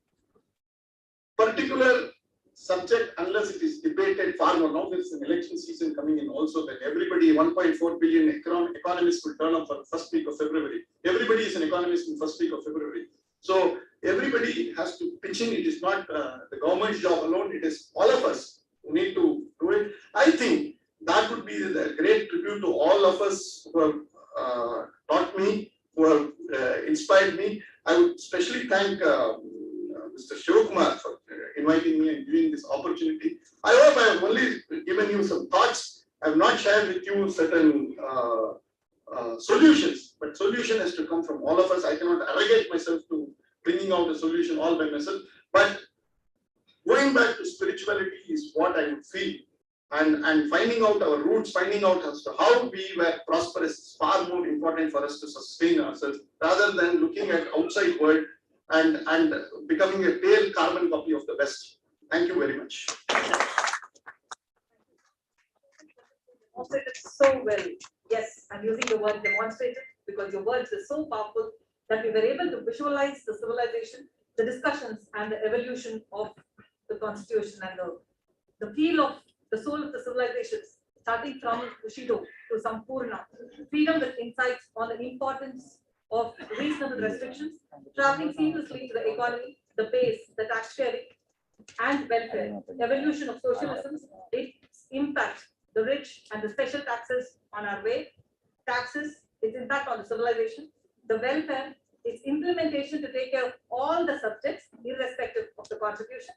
particular subject, unless it is debated far more, now there is an election season coming in also, that everybody, 1.4 billion economists will turn up for the first week of February. Everybody is an economist in the first week of February. So everybody has to pitch in. It is not the government's job alone. It is all of us who need to do it. I think that would be the great tribute to all of us who have taught me, who have inspired me. I would especially thank Mr. Shivakumar for inviting me and giving this opportunity. I hope I have only given you some thoughts. I have not shared with you certain solutions, but solution has to come from all of us. I cannot arrogate myself to bringing out a solution all by myself. But going back to spirituality is what I would feel. And finding out our roots, finding out as to how we were prosperous is far more important for us to sustain ourselves rather than looking at outside world and becoming a pale carbon copy of the West. Thank you very much. Demonstrated so well. Yes, I'm using the word demonstrated because your words are so powerful that we were able to visualize the civilization, the discussions and the evolution of the constitution and the feel of the soul of the civilizations, starting from Bushido to Sampurna, freedom with insights on the importance of reasonable restrictions, traveling seamlessly to the economy, the base, the tax sharing and welfare, evolution of socialism, its impact, the rich and the special taxes on our way, taxes, its impact on the civilization, the welfare, its implementation to take care of all the subjects, irrespective of the contribution,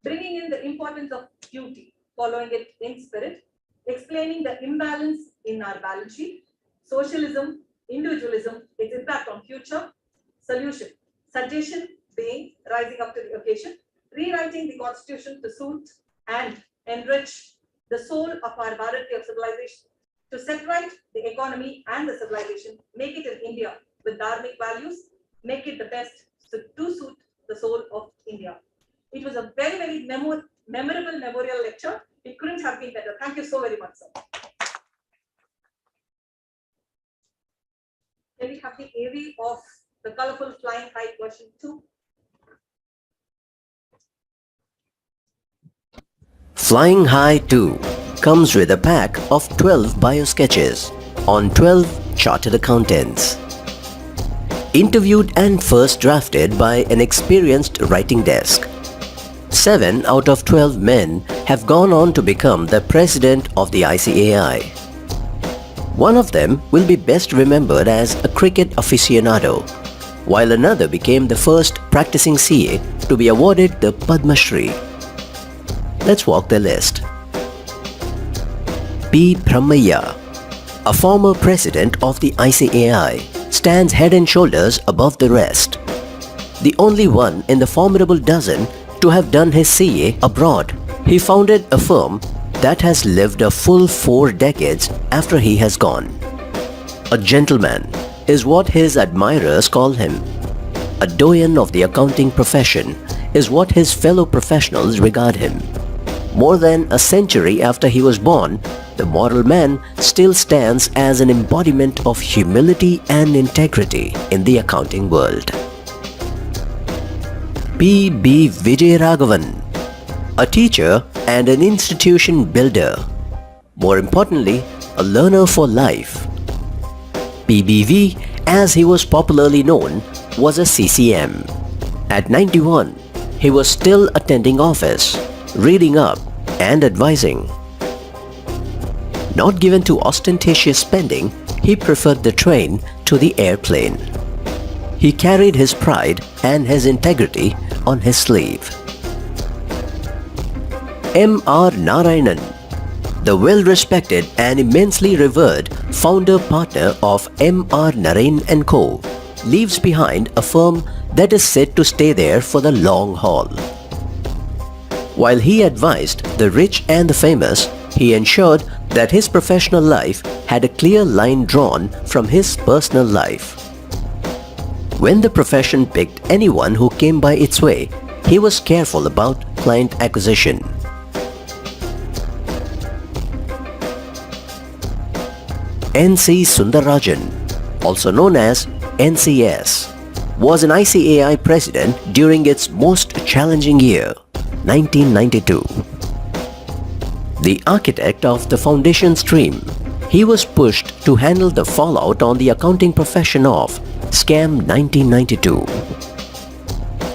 bringing in the importance of duty, following it in spirit, explaining the imbalance in our balance sheet, socialism, individualism, its impact on future, solution, suggestion being rising up to the occasion, rewriting the constitution to suit and enrich the soul of our Bharatiya of civilization, to set right the economy and the civilization, make it in India with dharmic values, make it the best to suit the soul of India. It was a very, very memorable memorial lecture. It couldn't have been better. Thank you so very much, sir. Can we have the AV of the colorful flying kite version 2? Flying High 2 comes with a pack of 12 bio sketches on 12 chartered accountants. Interviewed and first drafted by an experienced writing desk. 7 out of 12 men have gone on to become the president of the ICAI. One of them will be best remembered as a cricket aficionado, while another became the first practicing CA to be awarded the Padma Shri. Let's walk the list. P. Brahmaiah, a former president of the ICAI, stands head and shoulders above the rest. The only one in the formidable dozen to have done his CA abroad. He founded a firm that has lived a full 4 decades after he has gone. A gentleman is what his admirers call him. A doyen of the accounting profession is what his fellow professionals regard him. More than a century after he was born, the moral man still stands as an embodiment of humility and integrity in the accounting world. P. B. Vijayaraghavan, a teacher and an institution builder. More importantly, a learner for life. PBV, as he was popularly known, was a CCM. At 91, he was still attending office, reading up and advising. Not given to ostentatious spending, he preferred the train to the airplane. He carried his pride and his integrity on his sleeve. M.R. Narayanan, the well-respected and immensely revered founder-partner of M.R. Narain & Co., leaves behind a firm that is said to stay there for the long haul. While he advised the rich and the famous, he ensured that his professional life had a clear line drawn from his personal life. When the profession picked anyone who came by its way, he was careful about client acquisition. N.C. Sundararajan, also known as NCS, was an ICAI president during its most challenging year, 1992. The architect of the foundation stream, he was pushed to handle the fallout on the accounting profession of Scam 1992.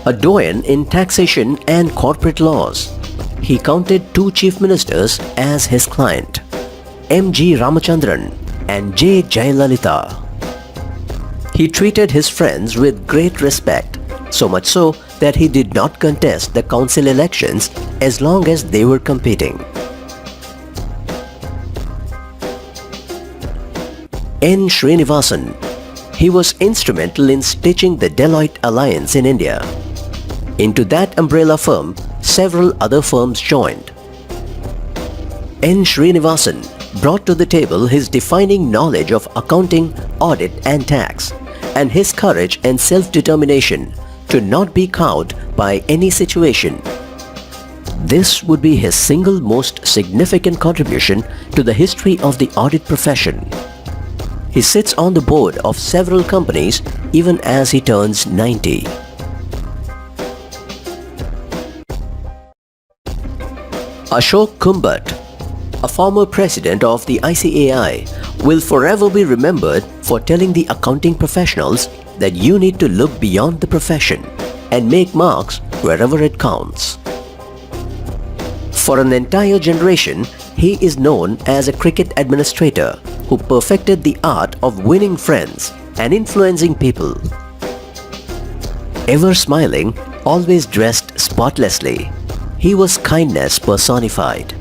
A doyen in taxation and corporate laws, he counted two chief ministers as his client, M.G. Ramachandran and J. Jayalalitha. He treated his friends with great respect, so much so that he did not contest the council elections as long as they were competing. N. Srinivasan, he was instrumental in stitching the Deloitte alliance in India. Into that umbrella firm, several other firms joined. N. Srinivasan brought to the table his defining knowledge of accounting, audit and tax, and his courage and self-determination to not be cowed by any situation. This would be his single most significant contribution to the history of the audit profession. He sits on the board of several companies even as he turns 90. Ashok Kumbhat, a former president of the ICAI, will forever be remembered for telling the accounting professionals that you need to look beyond the profession and make marks wherever it counts. For an entire generation, he is known as a cricket administrator who perfected the art of winning friends and influencing people. Ever smiling, always dressed spotlessly, he was kindness personified,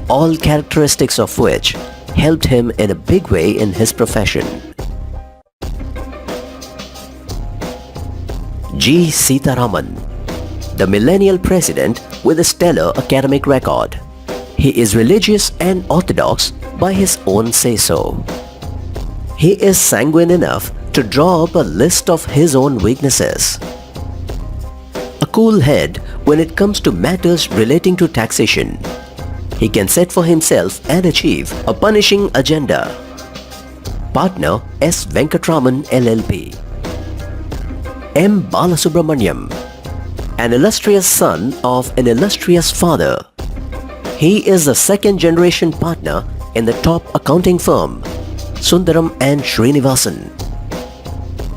all characteristics of which helped him in a big way in his profession. G. Sitaraman, the millennial president with a stellar academic record. He is religious and orthodox by his own say-so. He is sanguine enough to draw up a list of his own weaknesses. A cool head when it comes to matters relating to taxation. He can set for himself and achieve a punishing agenda. Partner S. Venkatraman LLP. M. Balasubramaniam, an illustrious son of an illustrious father. He is the second generation partner in the top accounting firm, Sundaram and Srinivasan.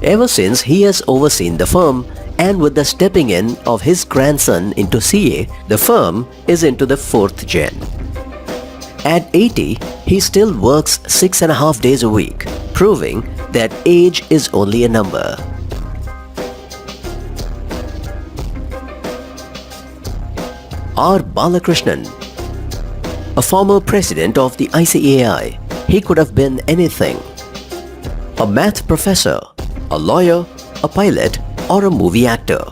Ever since he has overseen the firm, and with the stepping in of his grandson into CA, the firm is into the 4th gen. At 80, he still works 6.5 days a week, proving that age is only a number. R. Balakrishnan, a former president of the ICAI, he could have been anything. A math professor, a lawyer, a pilot, or a movie actor.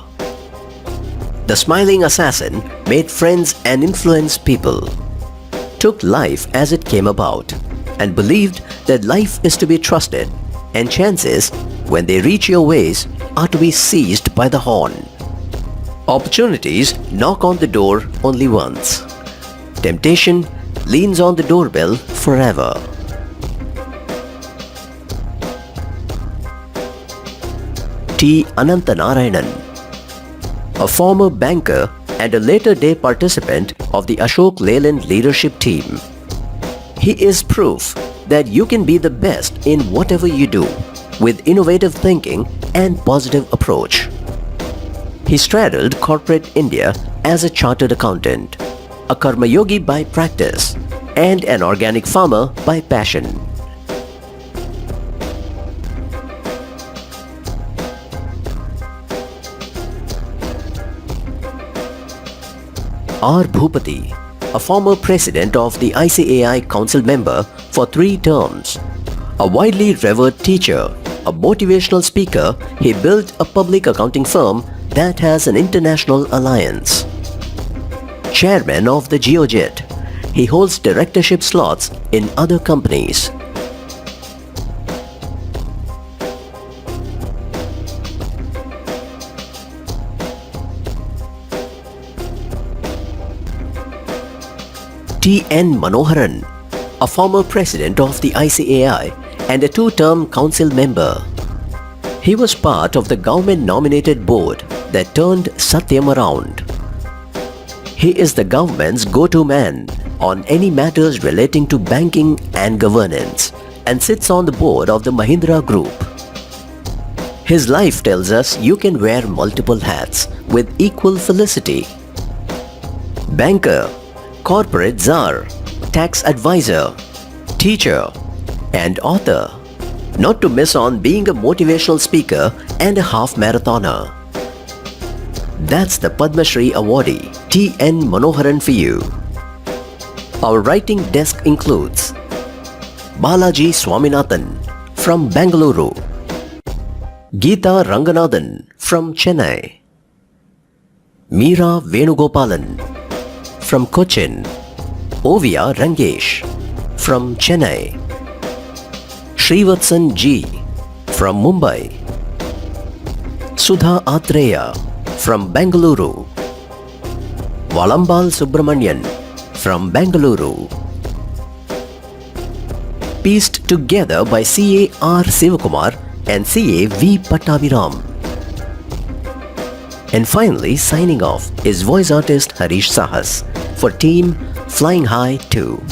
The smiling assassin made friends and influenced people, took life as it came about, and believed that life is to be trusted, and chances, when they reach your ways, are to be seized by the horn. Opportunities knock on the door only once. Temptation leans on the doorbell forever. T. Anantanarayanan, a former banker and a later day participant of the Ashok Leyland leadership team. He is proof that you can be the best in whatever you do with innovative thinking and positive approach. He straddled corporate India as a chartered accountant, a karma yogi by practice, and an organic farmer by passion. R. Bhupati, a former president of the ICAI council member for 3 terms, a widely revered teacher, a motivational speaker, he built a public accounting firm that has an international alliance. Chairman of the Geojet, he holds directorship slots in other companies. T.N. Manoharan, a former president of the ICAI and a 2-term council member. He was part of the government-nominated board that turned Satyam around. He is the government's go-to man on any matters relating to banking and governance and sits on the board of the Mahindra Group. His life tells us you can wear multiple hats with equal felicity. Banker, corporate czar, tax advisor, teacher, and author. Not to miss on being a motivational speaker and a half marathoner. That's the Padma Shri awardee T.N. Manoharan for you. Our writing desk includes Balaji Swaminathan from Bengaluru, Geeta Ranganathan from Chennai, Meera Venugopalan from Cochin, Ovia Rangesh from Chennai, Srivatsan G from Mumbai, Sudha Atreya from Bengaluru, Valambal Subramanian from Bengaluru. Pieced together by CA R. Sivakumar and CA V. Pattabiram. And finally, signing off is voice artist Harish Sahas for Team Flying High 2.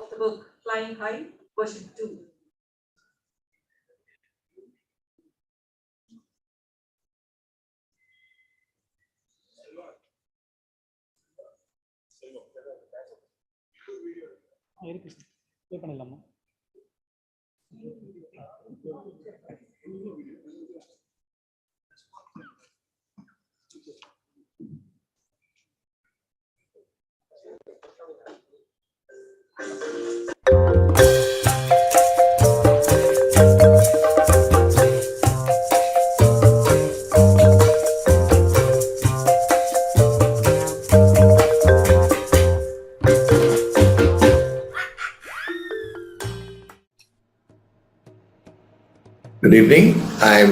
Of the book Flying High, version 2. இருக்கு play பண்ணலாமா? Good evening. I'm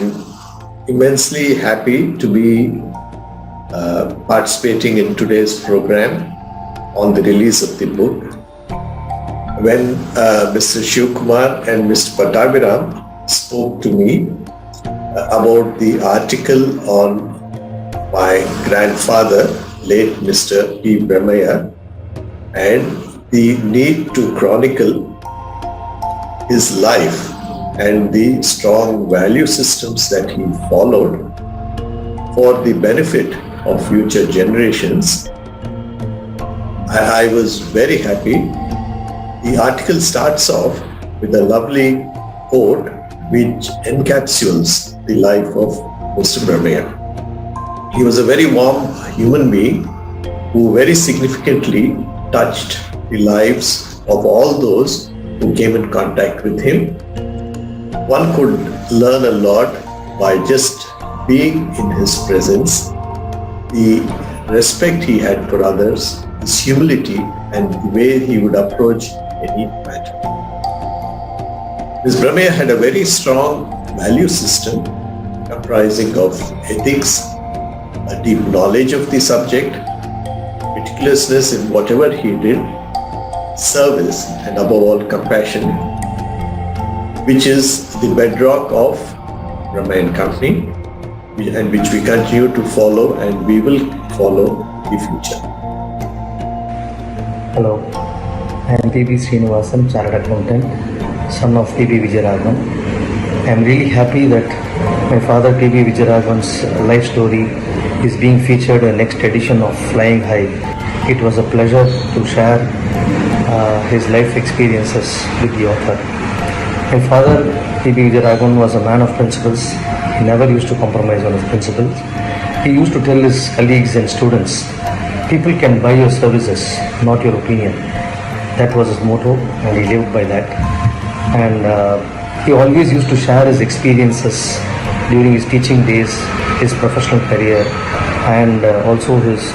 immensely happy to be participating in today's program on the release of the book. When Mr. Shivkumar and Mr. Pattabiram spoke to me about the article on my grandfather, late Mr. P. Brahmaya, and the need to chronicle his life and the strong value systems that he followed for the benefit of future generations, I was very happy. The article starts off with a lovely quote which encapsulates the life of Mr. Brahmaya. He was a very warm human being who very significantly touched the lives of all those who came in contact with him. One could learn a lot by just being in his presence, the respect he had for others, his humility, and the way he would approach any matter. Ms. Brahmaya had a very strong value system comprising of ethics, a deep knowledge of the subject, meticulousness in whatever he did, service, and above all compassion. which is the bedrock of Brahma & Company, and which we continue to follow and we will follow in the future. Hello, I am P.B. Srinivasan, Chartered Accountant, son of P.B. Vijayaraghavan. I am really happy that my father P.B. Vijayaraghavan's life story is being featured in the next edition of Flying High. It was a pleasure to share his life experiences with the author. My father P.B. Vijayaraghavan was a man of principles. He never used to compromise on his principles. He used to tell his colleagues and students, people can buy your services, not your opinion. That was his motto, and he lived by that. And he always used to share his experiences during his teaching days, his professional career, and also his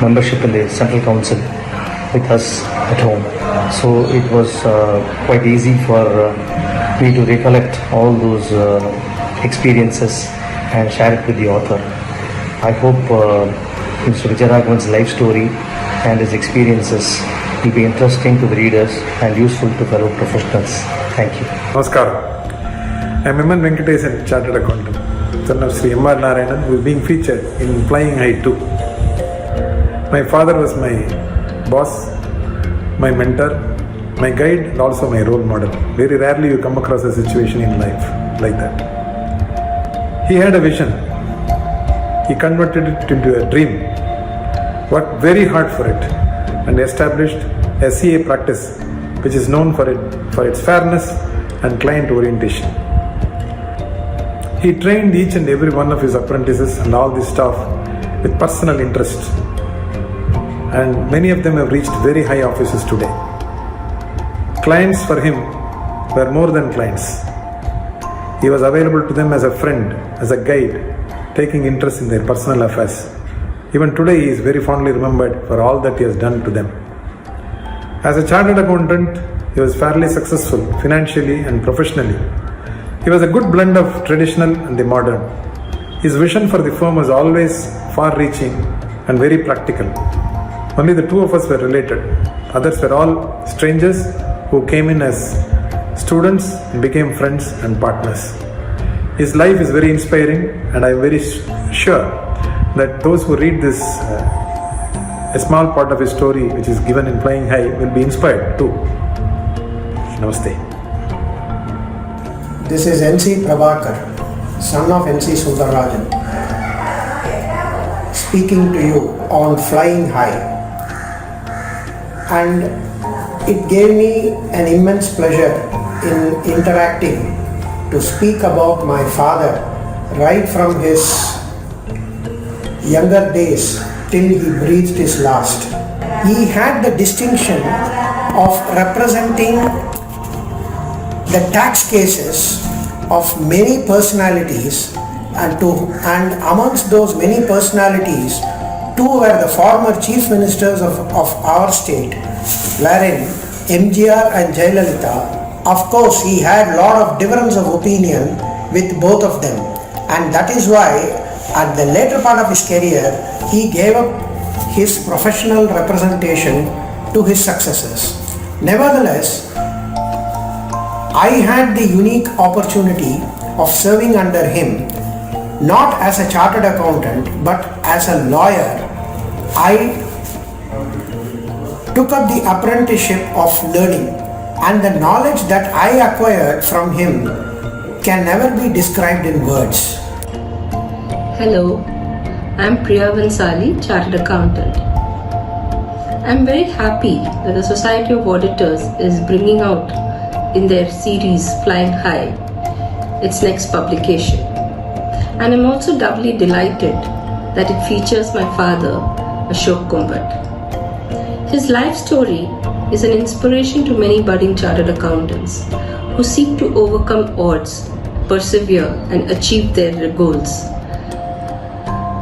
membership in the Central Council with us at home. So it was quite easy for me to recollect all those experiences and share it with the author. I hope Mr. Vijayaraghavan's life story and his experiences will be interesting to the readers and useful to fellow professionals. Thank you. Namaskar. I am Venkatesh, Chartered Accountant, son of Sri M.R. Narayanan, who is being featured in Flying High 2. My father was my boss, my mentor, my guide, and also my role model. Very rarely you come across a situation in life like that. He had a vision. He converted it into a dream, worked very hard for it, and established a CA practice which is known for its fairness and client orientation. He trained each and every one of his apprentices and all the staff with personal interest, and many of them have reached very high offices today. Clients for him were more than clients. He was available to them as a friend, as a guide, taking interest in their personal affairs. Even today, he is very fondly remembered for all that he has done to them. As a chartered accountant, he was fairly successful financially and professionally. He was a good blend of traditional and the modern. His vision for the firm was always far-reaching and very practical. Only the two of us were related. Others were all strangers who came in as students and became friends and partners. His life is very inspiring, and I am very sure that those who read this, a small part of his story which is given in Flying High, will be inspired too. Namaste. This is N.C. Prabhakar, son of N.C. Sundarajan, speaking to you on Flying High. And it gave me an immense pleasure in interacting to speak about my father right from his younger days till he breathed his last. He had the distinction of representing the tax cases of many personalities, and amongst those many personalities, two were the former chief ministers of our state, wherein MGR and Jayalalitha. Of course, he had a lot of difference of opinion with both of them, and that is why at the later part of his career, he gave up his professional representation to his successors. Nevertheless, I had the unique opportunity of serving under him, not as a chartered accountant, but as a lawyer. I took up the apprenticeship of learning, and the knowledge that I acquired from him can never be described in words. Hello, I am Priya Vansali, Chartered Accountant. I am very happy that the Society of Auditors is bringing out in their series Flying High its next publication. And I am also doubly delighted that it features my father, Ashok Kumbhat. His life story is an inspiration to many budding chartered accountants who seek to overcome odds, persevere, and achieve their goals.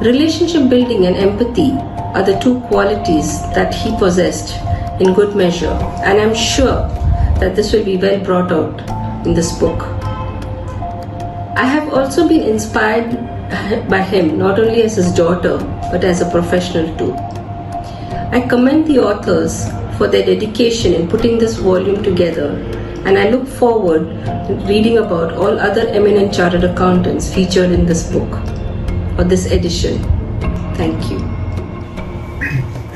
Relationship building and empathy are the two qualities that he possessed in good measure, and I'm sure that this will be well brought out in this book. I have also been inspired by him not only as his daughter but as a professional too. I commend the authors for their dedication in putting this volume together and I look forward to reading about all other eminent chartered accountants featured in this book or this edition. Thank you.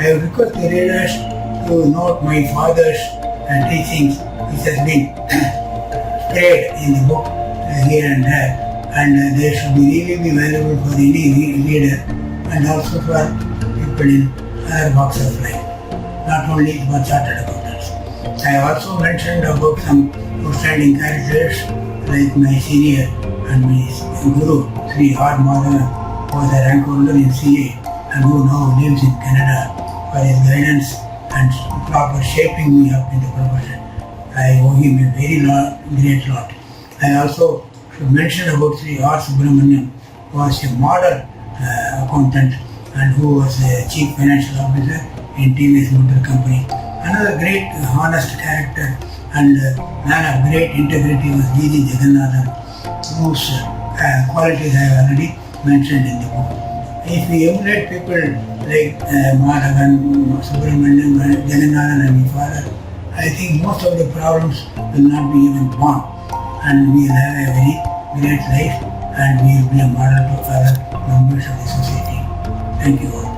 I request the readers to note my father's teachings, which has been spread in the book here and there, and they should really be valuable for any reader and also for people in other walks of life, not only for chartered accountants. I also mentioned about some outstanding characters like my senior and my guru, Sri R. Madhavan, who was a rank holder in CA and who now lives in Canada, for his guidance and proper shaping me up in the profession. I owe him a very great lot. I also should mention about Sri R. Subramaniam, who was a model accountant and who was a chief financial officer in TVS Motor Company. Another great honest character and man of great integrity was G.G. Jagannathan, whose qualities I have already mentioned in the book. If we emulate people like Madhavan, Subramaniam, Jagannathan and my father, I think most of the problems will not be even born, and we will have a very great life and we will be a model to other members of the society. Thank you all.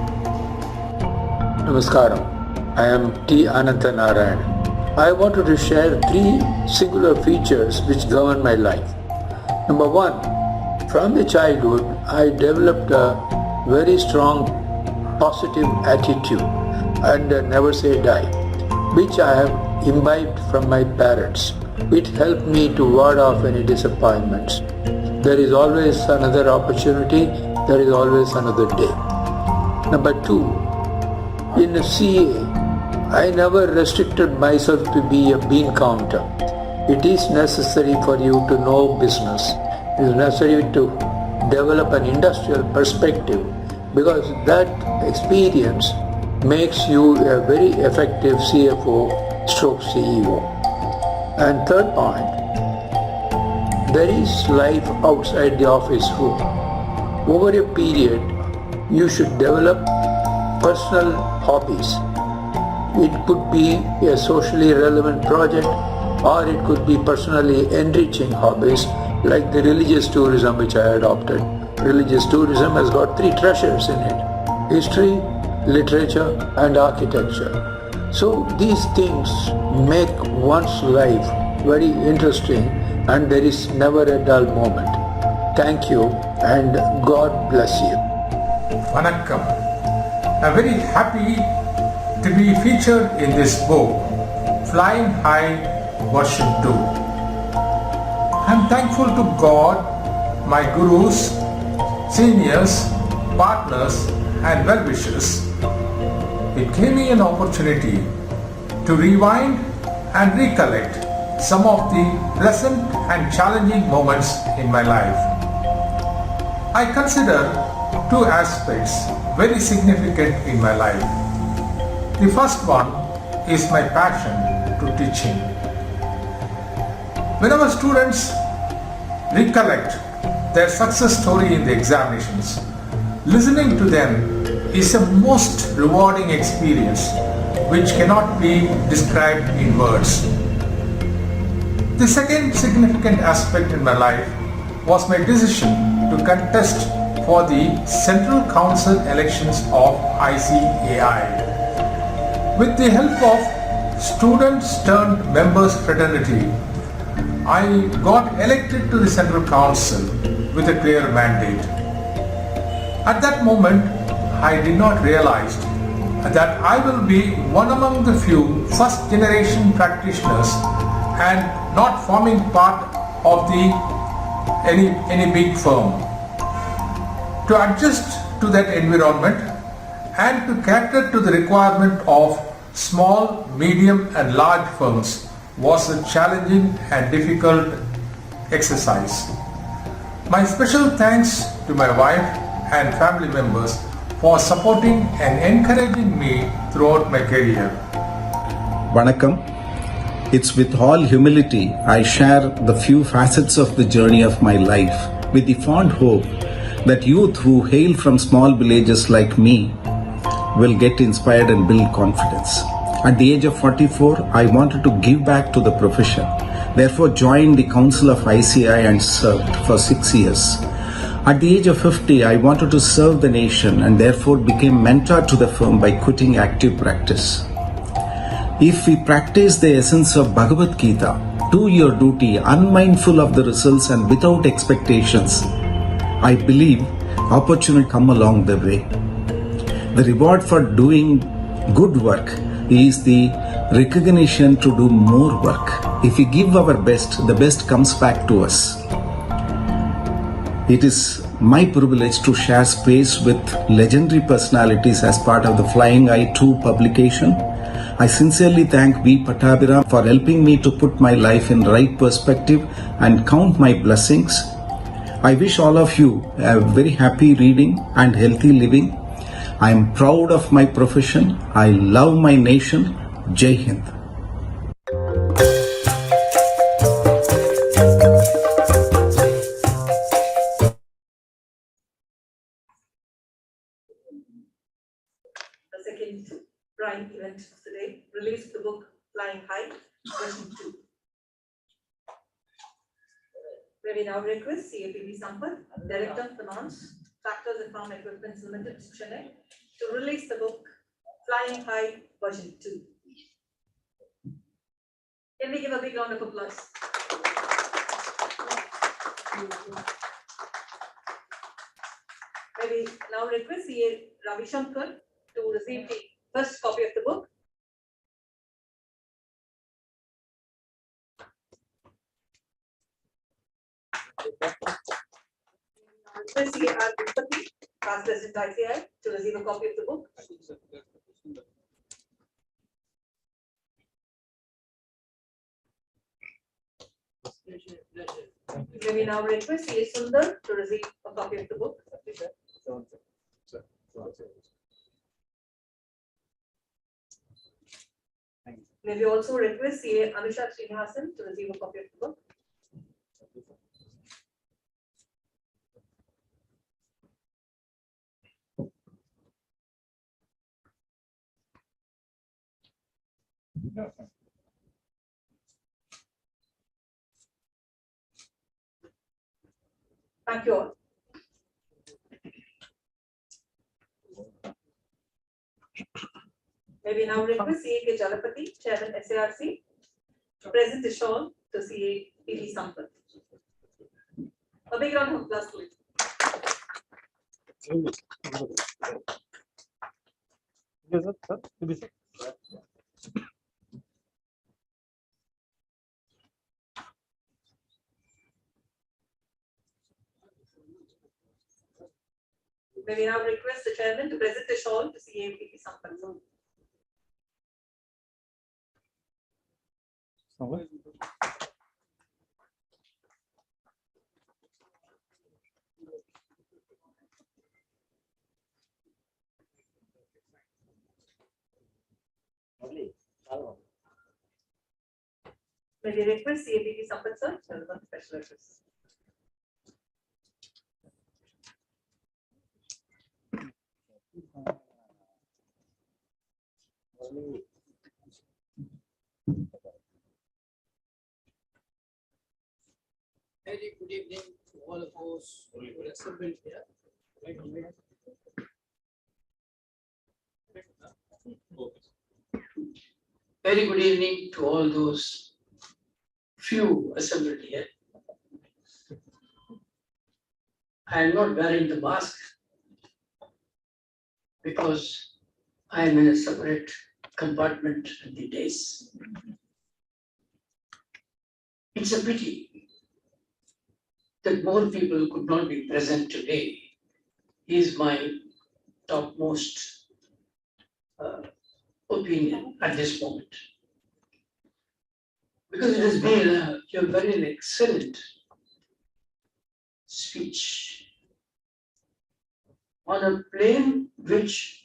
Namaskaram. I am T. Anantha Narayan. I wanted to share 3 singular features which govern my life. Number 1, from the childhood, I developed a very strong positive attitude and never say die, which I have imbibed from my parents. It helped me to ward off any disappointments. There is always another opportunity, there is always another day. Number 2, in a CA, I never restricted myself to be a bean counter. It is necessary for you to know business. It is necessary to develop an industrial perspective, because that experience makes you a very effective CFO stroke CEO. And third point, there is life outside the office room. Over a period, you should develop personal hobbies. It could be a socially relevant project, or it could be personally enriching hobbies like the religious tourism which I adopted. Religious tourism has got 3 treasures in it: history, literature and architecture. So these things make one's life very interesting and there is never a dull moment. Thank you and God bless you. Vanakkam. I'm very happy to be featured in this book, Flying High version 2. I'm thankful to God, my gurus, seniors, partners and well-wishers. It gave me an opportunity to rewind and recollect some of the pleasant and challenging moments in my life. I consider 2 aspects very significant in my life. The first one is my passion to teaching. When our students recollect their success story in the examinations, listening to them is a most rewarding experience which cannot be described in words. The second significant aspect in my life was my decision to contest for the Central Council elections of ICAI. With the help of students turned members fraternity, I got elected to the Central Council with a clear mandate. At that moment, I did not realize that I will be one among the few first generation practitioners and not forming part of any big firm. To adjust to that environment and to cater to the requirement of small, medium and large firms was a challenging and difficult exercise. My special thanks to my wife and family members for supporting and encouraging me throughout my career. Vanakkam. It's with all humility I share the few facets of the journey of my life with the fond hope that youth who hail from small villages like me will get inspired and build confidence. At the age of 44, I wanted to give back to the profession therefore joined the council of ICI and served for 6 years. At the age of 50, I wanted to serve the nation and therefore became mentor to the firm by quitting active practice. If we practice the essence of Bhagavad Gita, do your duty, unmindful of the results and without expectations, I believe opportunity come along the way. The reward for doing good work is the recognition to do more work. If we give our best, the best comes back to us. It is my privilege to share space with legendary personalities as part of the Flying Eye 2 publication. I sincerely thank V. Pattabhiram for helping me to put my life in right perspective and count my blessings. I wish all of you a very happy reading and healthy living. I am proud of my profession. I love my nation. Jai Hind. The second prime event of the day, released the book Flying High, version 2. Where we now request CA B Sampath, Director of Finance, Tractors and Farm Equipment Limited, Chennai, to release the book Flying High, version 2. Can we give a big round of applause? May we now request CA Ravi Shankar to receive the first copy of the book. Request CA R. Venkatesh, past President ICI, to receive a copy of the book. May we now request CA Sundar to receive a copy of the book. May we also request CA Anusha Srinivasan to receive a copy of the book. Thank you all. May we now request CA Jalapati, Chairman SIRC, to present the shawl to CA B Sampath. A big round of applause, please. May we now request the chairman to present the shawl to CA B Sampath. May we request CA B Sampath sir to deliver the special address. Very good evening to all of those who are assembled here. Very good evening to all those few assembled here. I am not wearing the mask because I am in a separate compartment at the days. It's a pity that more people could not be present today is my topmost opinion at this moment. Because it has been a very excellent speech on a plane which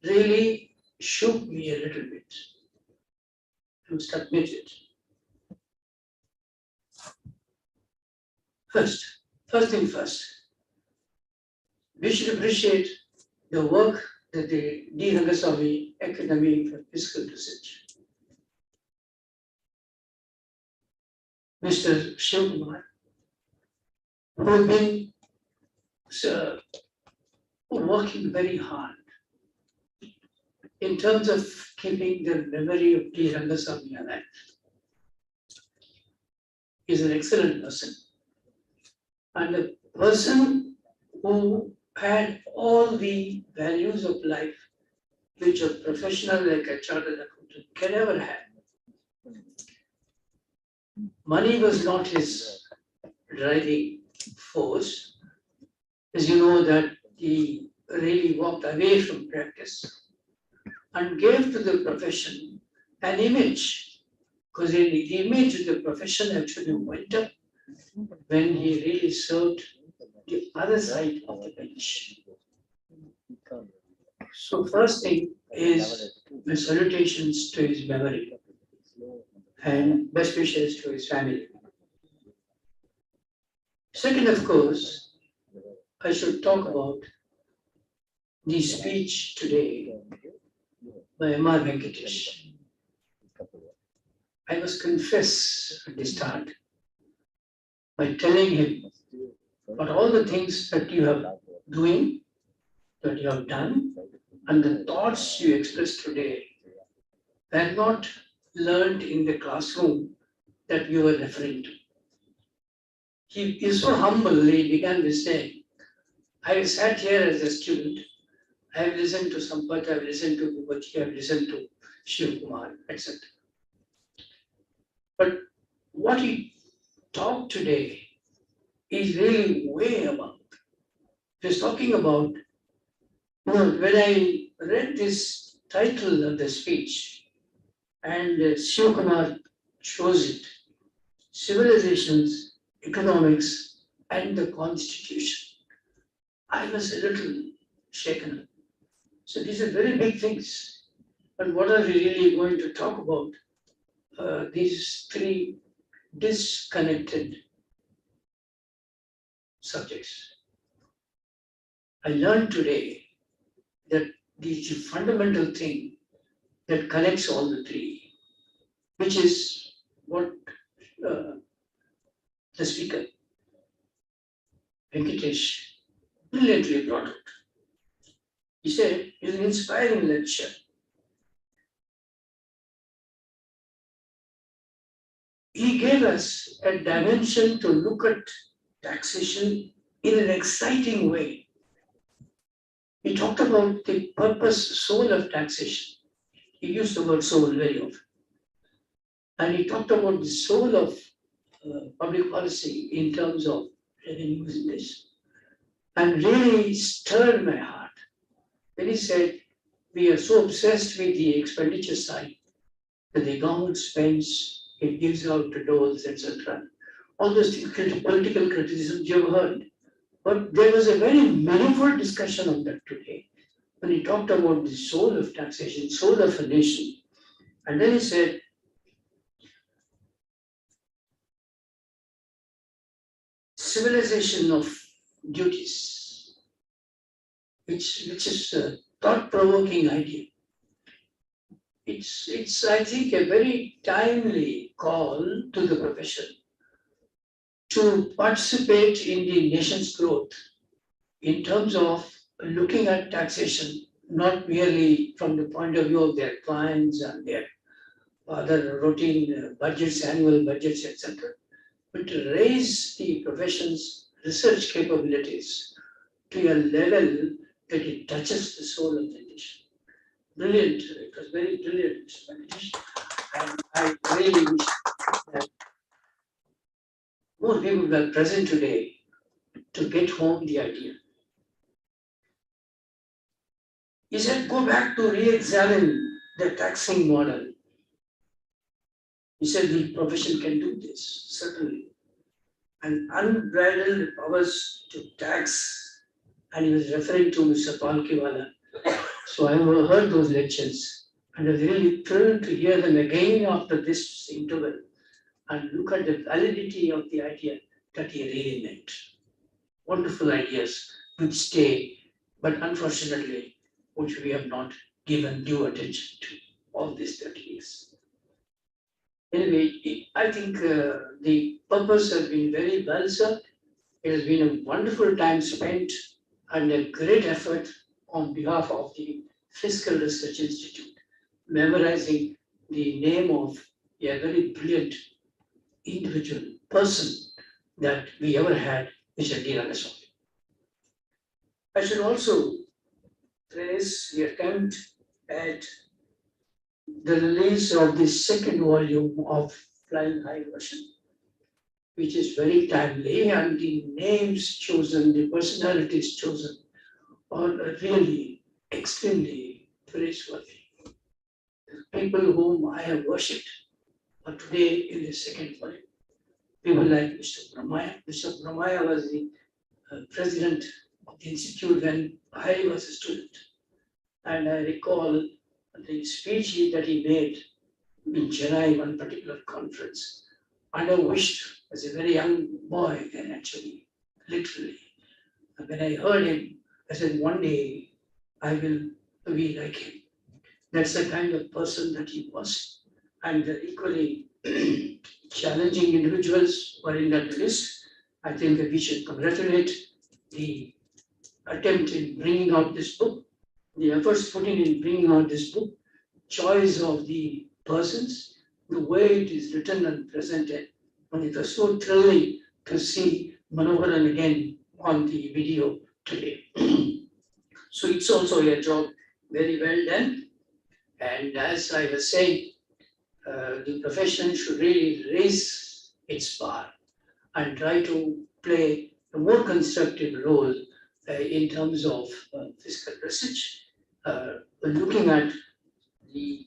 really shook me a little bit, I must admit it. First thing first, we should appreciate the work that the D. Rangasamy Academy for Fiscal Research Mr. Shivkumar, who have been working very hard in terms of keeping the memory of D. Rangasamy alive. He's an excellent person and a person who had all the values of life which a professional like a chartered accountant can ever have. Money was not his driving force. As you know that he really walked away from practice and gave to the profession an image, because the image of the profession actually went up when he really served the other side of the bench. So first thing is my salutations to his memory and best wishes to his family. Second, of course, I should talk about the speech today by M.R. Venkatesh. I must confess at the start by telling him about all the things that you have doing, that you have done, and the thoughts you expressed today were not learned in the classroom that you were referring to. He is so humble, he began by saying, I sat here as a student, I have listened to Sampath, I have listened to Bhupaji, I have listened to Shivkumar, etc. But what he talked today is really way above. He's talking about, when I read this title of the speech, and Shivkumar chose it, Civilizations, Economics, and the Constitution, I was a little shaken. So these are very big things. But what are we really going to talk about? These three disconnected subjects. I learned today that the fundamental thing that connects all the three, which is what the speaker, Venkatesh, brilliantly brought out. He said, it's an inspiring lecture. He gave us a dimension to look at taxation in an exciting way. He talked about the purpose, soul of taxation. He used the word soul very often. And he talked about the soul of public policy in terms of revenues in this. And really stirred my heart. Then he said, we are so obsessed with the expenditure side that the government spends, it gives out to doles, etc. All those things, political criticism you have heard. But there was a very meaningful discussion on that today when he talked about the soul of taxation, soul of a nation. And then he said, civilization of duties, which is a thought-provoking idea. It's I think a very timely call to the profession to participate in the nation's growth in terms of looking at taxation, not merely from the point of view of their clients and their other routine budgets, annual budgets, etc., but to raise the profession's research capabilities to a level that it touches the soul of the nation. Brilliant, it was very brilliant, Mr. Venkatesh. And I really wish that more people were present today to get home the idea. He said, go back to re-examine the taxing model. He said the profession can do this, certainly. And unbridled powers to tax, and he was referring to Mr. Palkiwala. So I have heard those lectures, and I was really thrilled to hear them again after this interval and look at the validity of the idea that he really meant. Wonderful ideas which stay, but unfortunately, which we have not given due attention to all these 30 years. Anyway, I think the purpose has been very well served. It has been a wonderful time spent and a great effort on behalf of the Fiscal Research Institute, memorizing the name of a very brilliant individual person that we ever had, Mr. D. Rangasamy. I should also praise the attempt at the release of the second volume of Flying High version, which is very timely, and the names chosen, the personalities chosen are really extremely praiseworthy. The people whom I have worshipped are today in the second volume. People like Mr. Brahmaya. Mr. Brahmaya was the president of the institute when I was a student. And I recall the speech that he made in Chennai, one particular conference. And I wished, as a very young boy then actually, literally. And when I heard him, I said, one day I will be like him. That's the kind of person that he was. And equally challenging individuals were in that list. I think that we should congratulate the attempt in bringing out this book, the efforts put in bringing out this book, choice of the persons, the way it is written and presented. And it was so thrilling to see Manoharan again on the video today. So it's also a job very well done. And as I was saying, the profession should really raise its bar and try to play a more constructive role in terms of fiscal research, looking at the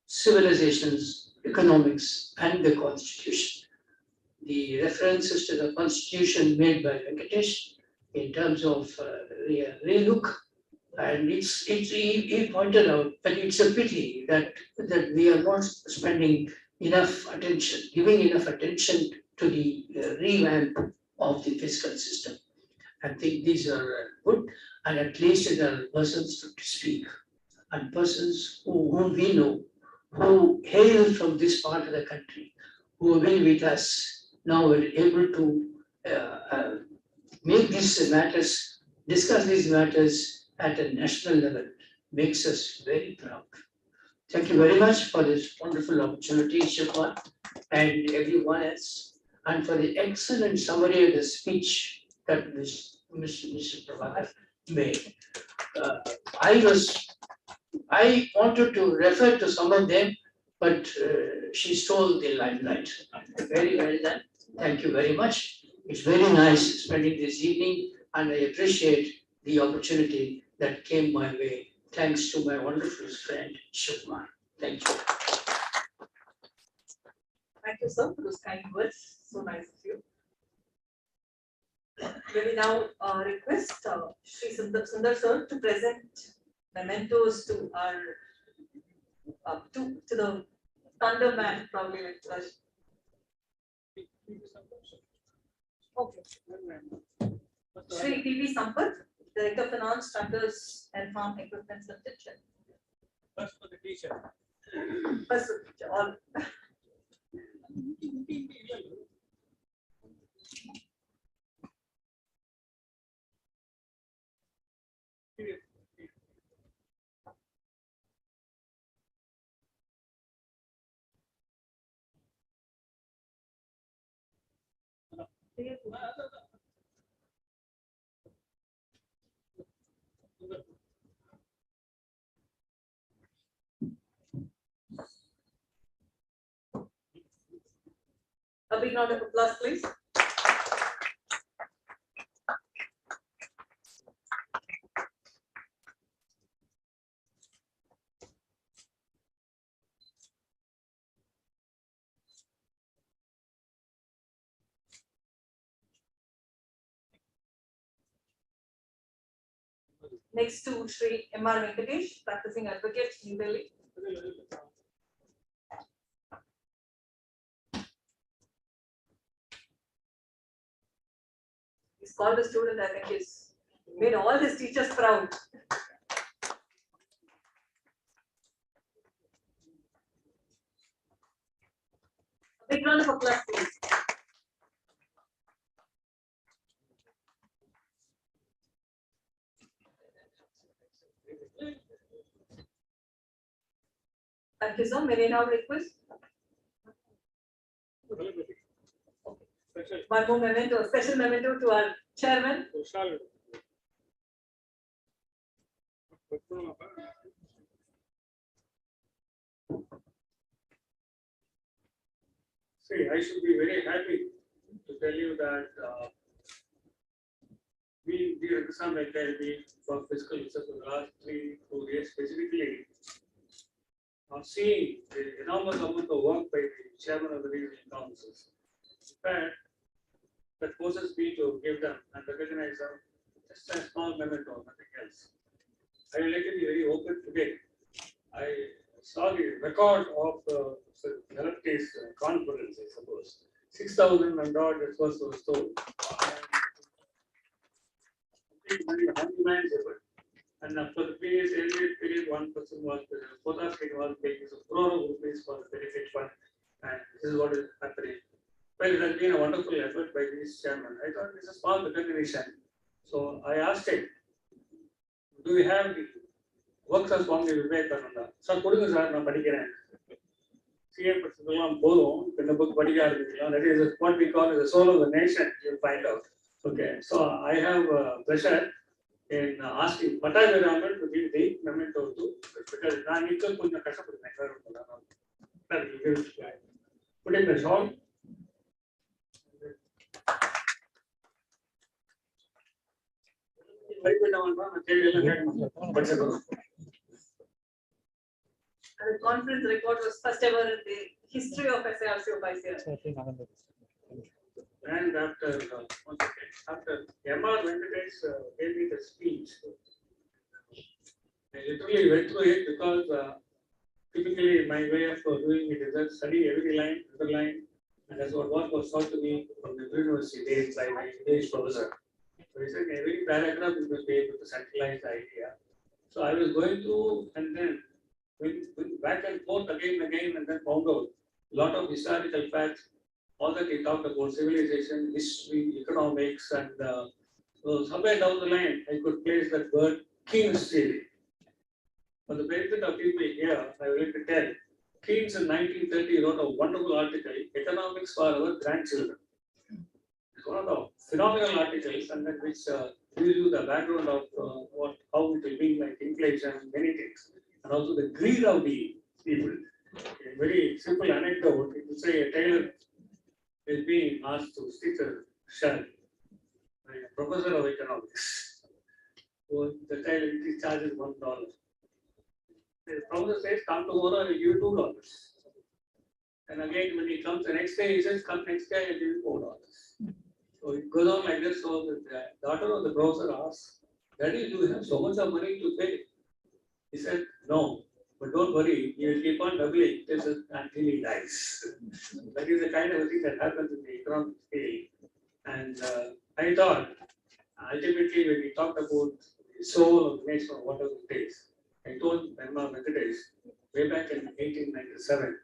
civilizations, economics, and the constitution. The references to the constitution made by Venkatesh in terms of relook, and he pointed out that it's a pity that we are not spending enough attention, giving enough attention to the revamp of the fiscal system. I think these are good, and at least there are persons to speak, and persons whom we know, who hail from this part of the country, who have been with us now, are able to make these matters, discuss these matters at a national level, makes us very proud. Thank you very much for this wonderful opportunity, Shilpa, and everyone else, and for the excellent summary of the speech that Mr. Prabhakar made. I wanted to refer to some of them, but she stole the limelight. Very well done. Thank you very much. It's very nice spending this evening, and I appreciate the opportunity that came my way. Thanks to my wonderful friend, Shukmar. Thank you. Thank you, sir, for those kind words. So nice of you. We will now request Sri Sundar sir to present mementos to our to the Thunder Man, probably like Raj. Okay. Sri B Sampath, Director of Finance, Tractors and Farm Equipment Limited. First for the teacher. First for the teacher, all. A big round of applause, please. Next to Sri M.R. Venkatesh, practicing advocate, New Delhi. He's called a student, I think he's made all his teachers proud. Big round of applause, please. Thank you, sir. May I now request one more memento, special memento to our chairman. See, I should be very happy to tell you that we did some activity for fiscal research for the last 3-4 years, specifically on seeing the enormous amount of work by the chairman of the regional councils. In fact, that forces me to give them and recognize them just a small memento, nothing else. I would like to be very open today. I saw the record of the Venkatesh conference, I suppose. 6,000 and odd it was told. And for the previous period, one person was Kotas was making some crore of rupees for the benefit fund, and this is what is happening. Well, it has been a wonderful effort by this chairman. I thought it's a small recognition. So I asked him, do we have the works of Swami Vivekananda? Sir, கொடுங்க sir நான் படிக்கிறேன். CA படிச்சதெல்லாம் போதும். இந்த book படிக்க ஆரம்பிக்கலாம். That is what we call the soul of the nation. You'll find out. Okay, so I have pleasure in asking Patai Raman to give the memento to because நான் நிக்க கொஞ்சம் கஷ்டப்படுறேன் sir. Put in the shawl. And the conference record was first ever in the history of SIRC of ICR. And after M.R. Venkatesh gave me the speech, I literally went through it because typically my way of doing it is that study every line, underline, and that's what was taught to me from the university days by my English professor. So he said every paragraph you must be able to centralize the idea. So I was going through and then went back and forth again and again and then found out a lot of historical facts. All that he talked about civilization, history, economics, and so somewhere down the line, I could place that word Keynes theory. For the benefit of people here, I would like to tell, Keynes in 1930 wrote a wonderful article, Economics for Our Grandchildren. It's one of the phenomenal articles, and that which gives you the background of how it will be like inflation, many things, and also the greed of the people. A very simple anecdote, it will say a tailor is being asked to stitch a shirt by a professor of economics. So the tailor charges $1. The professor says, come tomorrow, I will give you $2. And again, when he comes the next day, he says, come next day, I will give you $4. So it goes on like this. So the daughter of the professor asks, Daddy, do you have so much of money to pay? He said, no. But don't worry, he will keep on doubling until he dies. That is the kind of thing that happens in the economic scale. And I thought, ultimately, when we talked about the soul of the nation, or whatever it is, I told M.R. Venkatesh way back in 1897,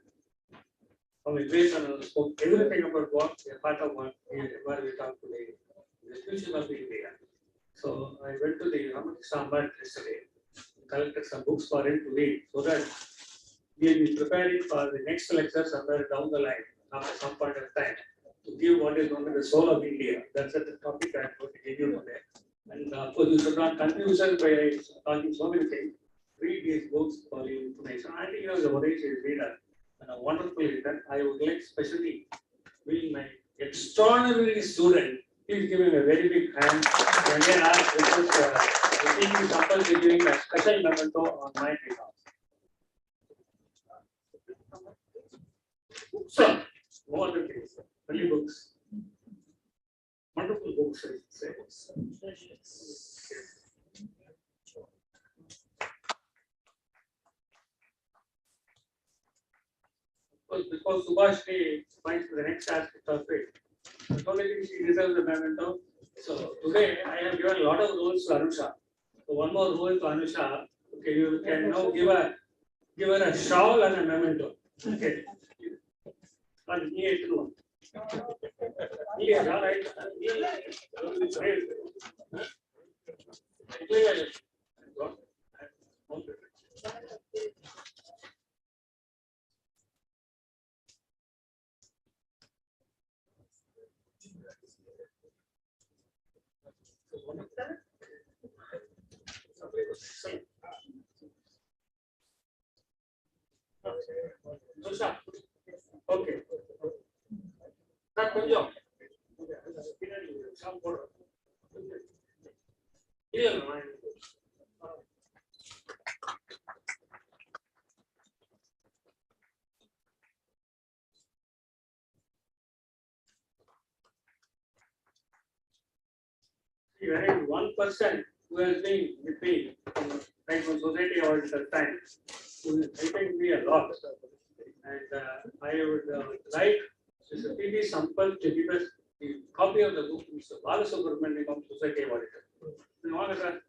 from a place and spoke everything about what a part of what we talk today, the future of India. So I went to the Sampath yesterday, collected some books for him to read, so that we will be preparing for the next lecture somewhere down the line, after some point of time, to give what is known as the soul of India. That's the topic I am going to give you today. And of course, you should not confuse us by talking so many things. Read these books for your information. I think you are the voracious reader and a wonderful reader. I would like especially being my extraordinary student. Please give him a very big hand. And then ask this is compulsory giving a special memento on my behalf. So, more than things, many books. Wonderful books, I should say. Because Subhashni finds the next aspect of it, not only she deserves the memento. So today I have given a lot of roles to Anusha. So one more role to Anusha. Okay, you can now give her a shawl and a memento. Okay. Okay. That கொஞ்சம் There is one person who has been with me from society all the time, who is helping me a lot. And I would like Mr. B Sampath to give us the copy of the book, Mr. Balasubramanian of Society of Auditors. You want to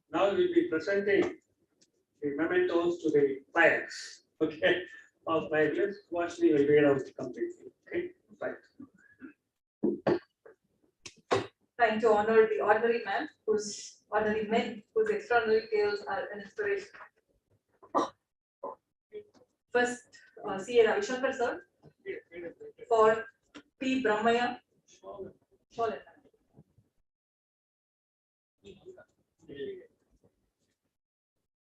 Now we will be presenting the mementos to the clients. Okay, of my list, watch me will read out completely. Okay, right. Trying to honor the ordinary men whose extraordinary tales are an inspiration. First, CA Ravi Shankar sir for P. Brahmaya.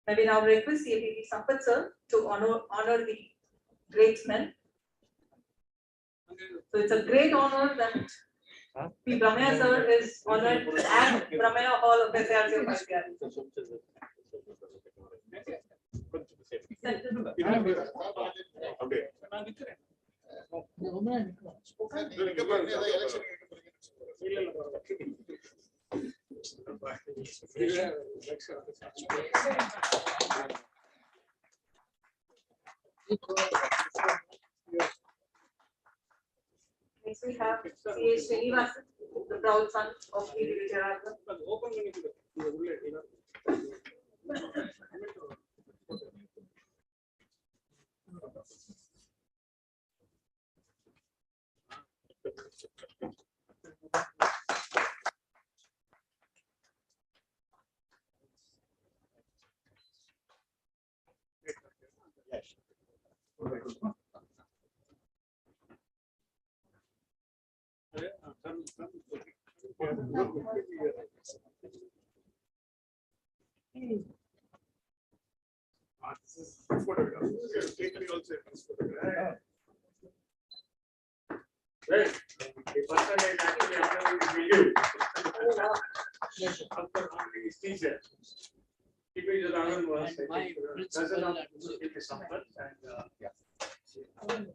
May we now request CA B Sampath sir to honor the great men. So it's a great honor that P. Brahmaya sir is honored at Brahmaya Hall of SIRC of ICI. Next we have C.A. Srinivasan, the proud son of E.D. Vijayaraghavan. Right. The person is actually after you. After his teacher. He was my cousin of B Sampath and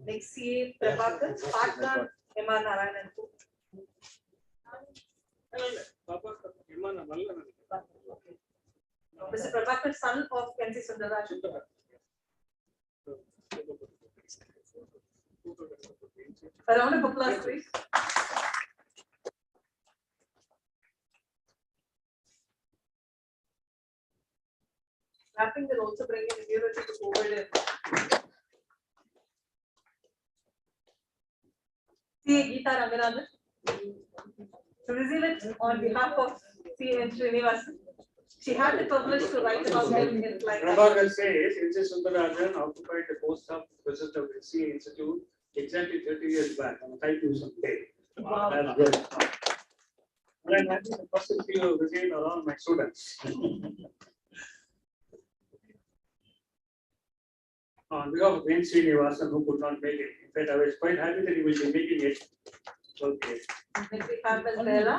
Next CA Prabhakar, partner M.R. Narayanan. Mr. Prabhakar, son of N.C. Sundararajan. A round of applause, please. Rapping will also bring in immunity to COVID. CA Geeta Ranganathan. To receive it on behalf of CA Srinivasan. She had the privilege to write about him in flying. Prabhakar says N.C. Sundararajan occupied the post of president of the CA Institute exactly 30 years back. Thank you someday. Wow. That's good. And I'm happy the first few visit around my students. on behalf of N. Srinivasan, who could not make it. In fact, I was quite happy that he will be making it. Okay. Next we have Ms. Bella,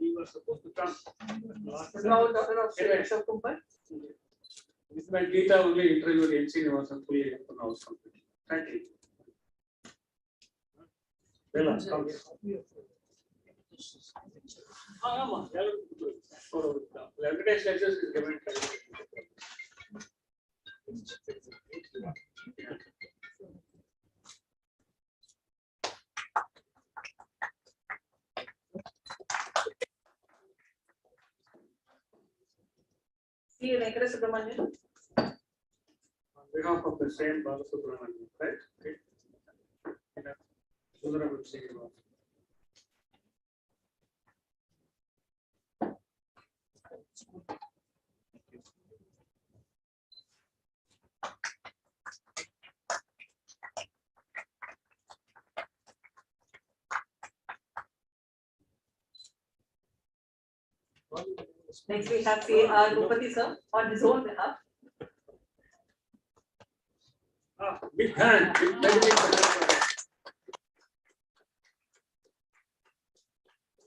He was supposed to come. the proud daughter of Sri Anyway. Ashok Kumar. This is my Gita only interviewed N. Srinivasan fully pronounced. Thank you. Bella, come. Venkatesh lectures is given. C. Venkatesh Subramanian. On behalf of the same Bala Subramanian, right? Okay. Sundaram will say about. Next we have C.R. Gopati sir on his own behalf. Big hand, very big hand.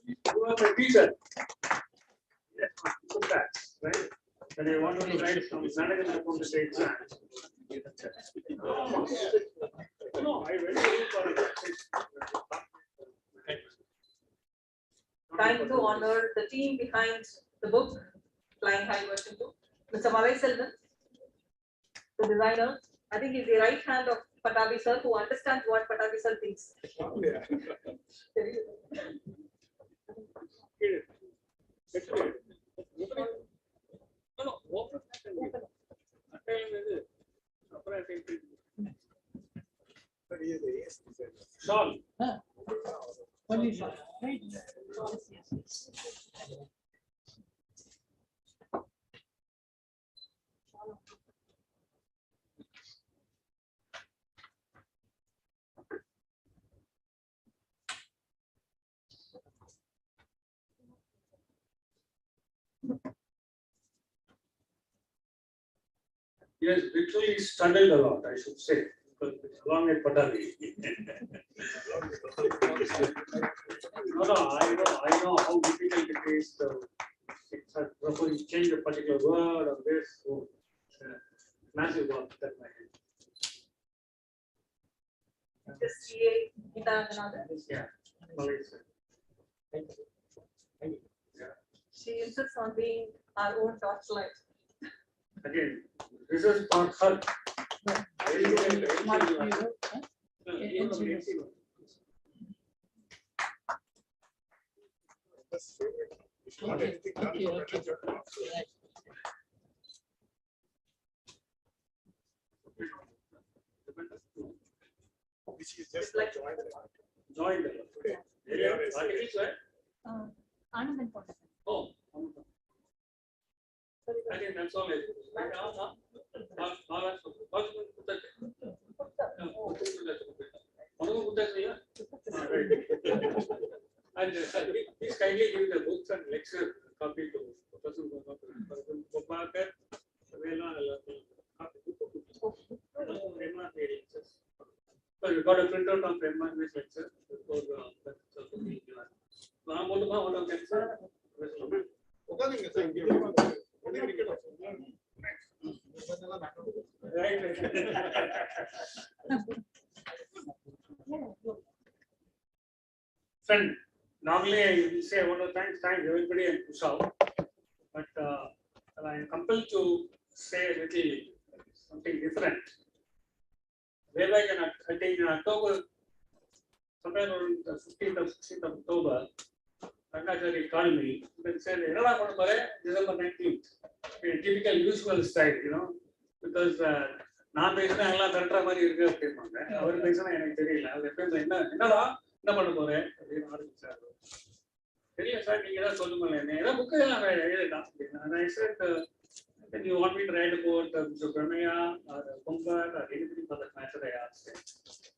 You are the teacher. Yes, put that, right? When I want to write some management account to take exam. No, I went for it. Trying to honor the team behind the book, Flying High version 2. Mr. Malay Selvan, the designer. I think he's the right hand of Patabi sir, who understands what Patabi sir thinks. Shawl. Yes, literally struggled a lot, I should say, because along with Patabi. No, I know how difficult it is to change a particular word or this. Oh, massive work that my hand. This CA Gita Ganadhar. Yeah, Malaysia. She insists on being our own torchlight. Again, this is for her. Which is just like joined. Oh, I think that's all. And please kindly give the books and lecture copy to Professor Gopakar. So you got a printout of Emma's lecture. Friend, normally I say I want to thank everybody and push out, but I am compelled to say a little something different. Way back I think in October, somewhere around the 15th or 16th of October, Rangasamy called me and said, December 19th, a typical usual style, because நான் பேசினா எல்லாம் கரெக்டா மாதிரி இருக்கு அப்படின்பாங்க. அவர் பேசினா எனக்கு தெரியல. அவர் எப்பயும் என்னடா என்ன பண்ண போறேன் அப்படின்னு ஆரம்பிச்சாரு. தெரியல சார், நீங்க ஏதாவது சொல்லுங்களேன், ஏதாவது புக்கு எல்லாம் எழுதிட்டான் அப்படின்னு. You want me to write about Mr. Pranaya or Kumbar or anything for that matter? I asked.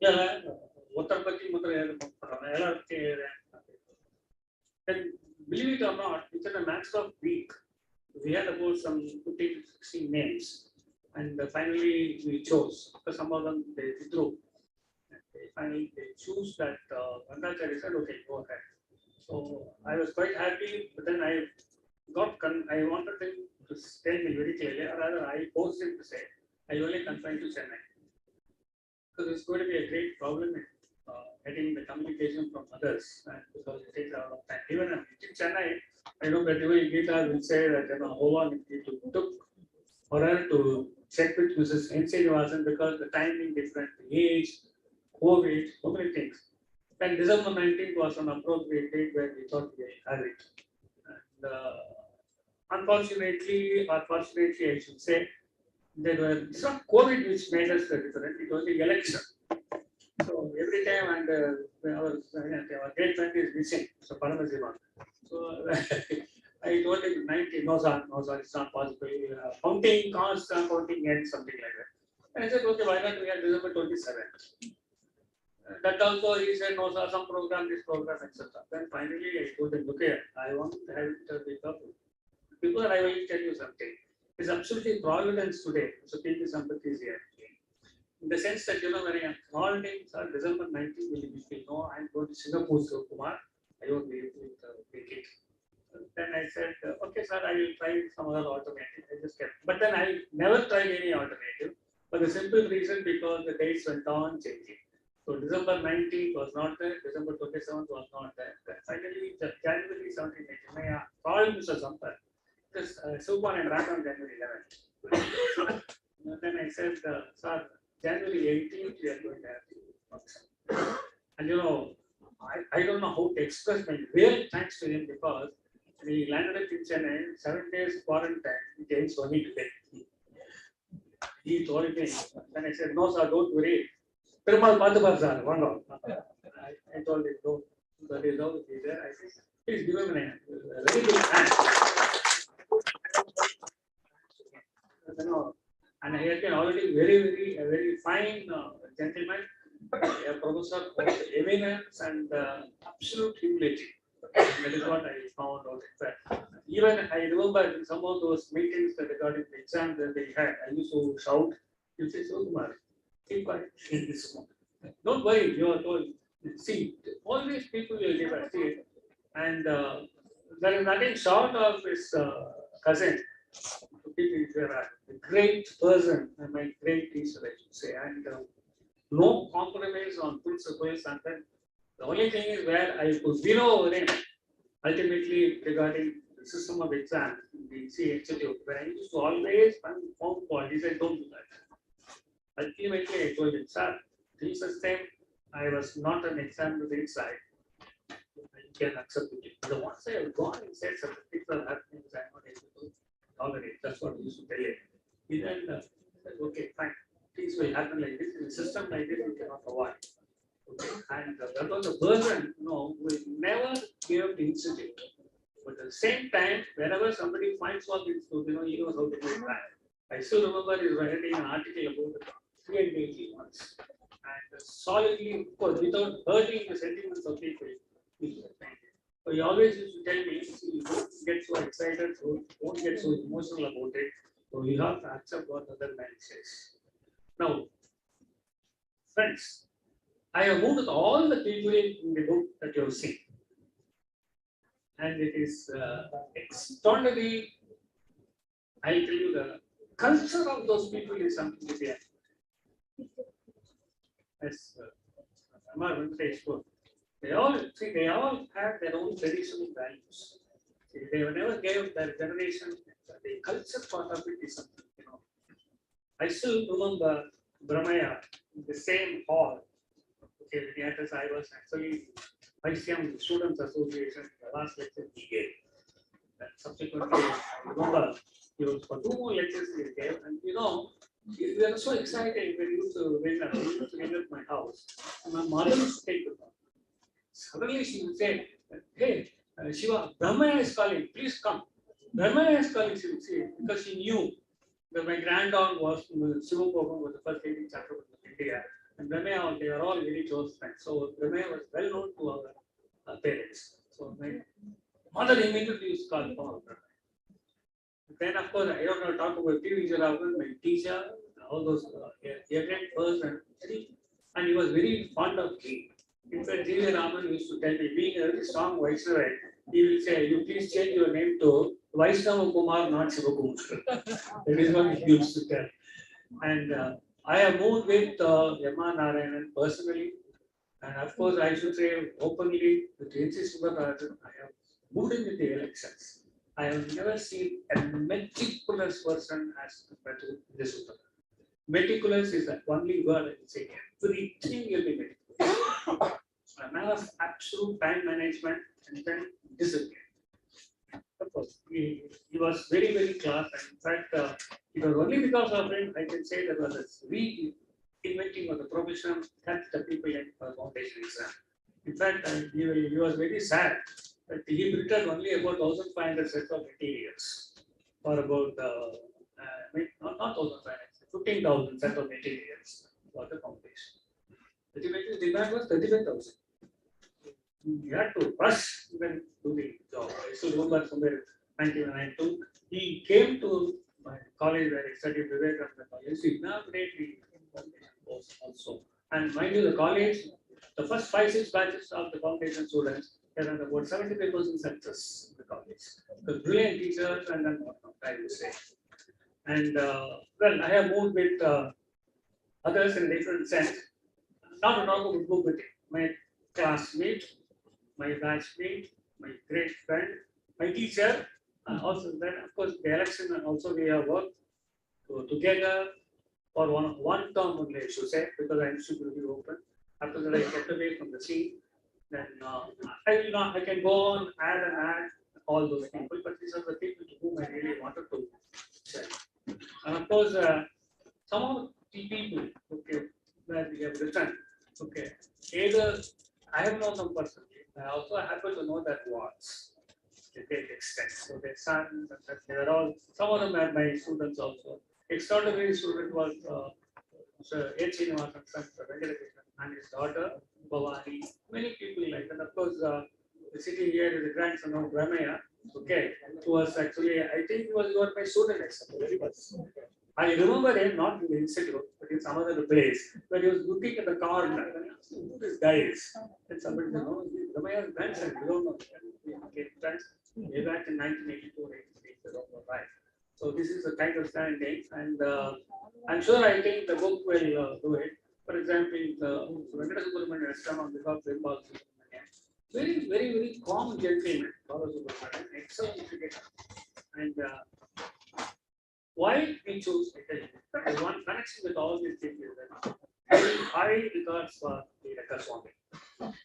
Yeah, Uttarpati Matra. And believe it or not, within a matter of week, we had about some 15 to 16 names And finally we chose, because some of them they withdrew. And finally they choose that Venkatesh said, okay, go ahead. So I was quite happy, but then I wanted him to tell me very clearly, or rather I forced him to say, I only confined to Chennai. Because it's going to be a great problem in getting the communication from others, because it takes a lot of time. Even in Chennai, I know that even Gita will say that, how long it took for her to check with Mrs. N. Srinivasan, because the timing different, the age, COVID, so many things. And December 19th was an appropriate date where we thought we had it. And unfortunately, or fortunately, I should say, it's not COVID which made us different, it was the election. So every time, and our great friend is missing, so Paramasivan. So I told him 90, no sir, it's not possible. Counting costs, counting ends, something like that. And I said, okay, why not we are December 27th? That also he said, no sir, some program, this program, etc. Then finally I told him, okay, I want to have it with couple. Before I will tell you something. It's absolutely providence today. So B Sampath is here. In the sense that, when I called him, sir, December 19th, will you know, I'm going to Singapore, so Kumar, I won't be able to take it. Then I said, okay, sir, I will try some other alternative. I just kept, but then I never tried any alternative for the simple reason because the dates went on changing. So December 19th was not there, December 27th was not there. Then finally, January 17th, I called Mr. Sampath, because Supan and Rakam January 11th. Then I said, sir, January 18th, we are going to have the function. And I don't know how to express my real thanks to him, because we landed up in Chennai, 7 days quarantine, James only to bed. He told me, then I said, no sir, don't worry. Perumal Padhubar sir, one out. I told him, no, that is how it is there. I said, please give him a very good hand. And I had been already very fine gentleman, a professor of eminence and absolute humility. That is what I found out. Even I remember in some of those meetings regarding the exam that they had, I used to shout, you say, so Kumar, keep quiet in this one. Don't worry, you are told. See, all these people will give us it. And there is nothing short of his cousin. A great person and my great teacher, I should say. And no compromise on principles. And then the only thing is where I could zero over him ultimately regarding the system of exam in the C Institute, where I used to always find phone call. He said, don't do that. Ultimately, I told him, sir, thesis time, I was not an exam with inside. You can accept it. But once I have gone and said certain things are happening, I'm not able to tolerate. That's what I used to tell him. He then said, okay, fine. Things will happen like this. In a system like this, you cannot avoid. Okay. And that was a person, who will never give up the institute. But at the same time, whenever somebody finds what institute, he knows how to do it right. I still remember he was writing an article about the 380 once. And solidly, of course, without hurting the sentiments of people. So he always used to tell me, you don't get so excited, so don't get so emotional about it. So you have to accept what other man says. Now, friends, I have moved with all the people in the book that you have seen. And it is extraordinary. I'll tell you the culture of those people is something to be. As Venkatesh spoke, they all have their own traditional values. See, they never gave their generation the culture part of it is something, I still remember Brahmaya in the same hall. Okay, as I was actually ICM Students Association, the last lecture he gave. And subsequently, I remember he was for 2 more lectures he gave, and we were so excited when we used to win at my house. And my mother used to take the phone. Suddenly she would say, hey, Shiva, Brahmaya is calling, please come. Brahmaya is calling, she would say, because she knew that my granddaughter was Shiva Pogam was the first lady chapter of India. And Brahmaya, they were all very close friends. So Brahmaya was well known to our parents. So my mother immediately used to call Brahmaya. Then, of course, I don't know, talk about P. Vijayaraman, my teacher, all those, a great person, and he was very fond of tea. In fact, P. Vijayaraman used to tell me, being a very strong Vaishnavite, he will say, you please change your name to Vaishnava Kumar, not Shiva Kumar. That is what he used to tell. And I have moved with Yama Narayanan personally. And of course, I should say openly with N.C. Subarajan, I have moved in with the elections. I have never seen a meticulous person as compared to this Subarajan. Meticulous is the only word I would say. Everything will be meticulous. A man of absolute time management and then discipline. Of course, he was very, very class. And in fact, it was only because of him I can say that was a reinventing of the profession that the people in foundation exam. In fact, he was very sad that he printed only about 1,500 sets of materials for about not 1,500, 15,000 sets of materials for the foundation. Ultimately, the demand was 35,000. He had to rush even to the job. I still remember somewhere 1992, he came to my college where I studied Vivekananda College to inaugurate the foundation course also. And mind you, the college, the first 5-6 batches of the foundation students, there are about 75% success in the college. The brilliant teachers and then whatnot, I would say. And well, I have moved with others in different sense. Not to talk about book with my classmate, my batchmate, my great friend, my teacher, and also then of course the election and also we have worked together for one term only, I should say, because I used to be open. After that, I kept away from the scene. Then I can go on, add all those people, but these are the people to whom I really wanted to say. And of course, some of the people, okay, that we have written, okay, either I have known them personally, I also happen to know their wards to great extent. So their sons, and they are all, some of them are my students also. Extraordinary student was Sir H. Srinivasan, son, Venkatesh, and his daughter, Bhavani. Many people like that. Of course, sitting here is the grandson of Ramaya, okay, who was actually, I think he was my student, very much. I remember him not in the institute, but in some other place, where he was looking at the corner. Who this guy is? And somebody said, no, Ramaya's grandson, you don't know. We became friends way back in 1982, 83, I don't know, right. So this is the kind of standing, and I'm sure I think the book will do it. For example, Venkatesh has come on behalf of Bengal. Very, very, very calm gentleman, excellent educator. And why we choose Venkatesh? One connection with all these things is that high regards for the Rangasamy.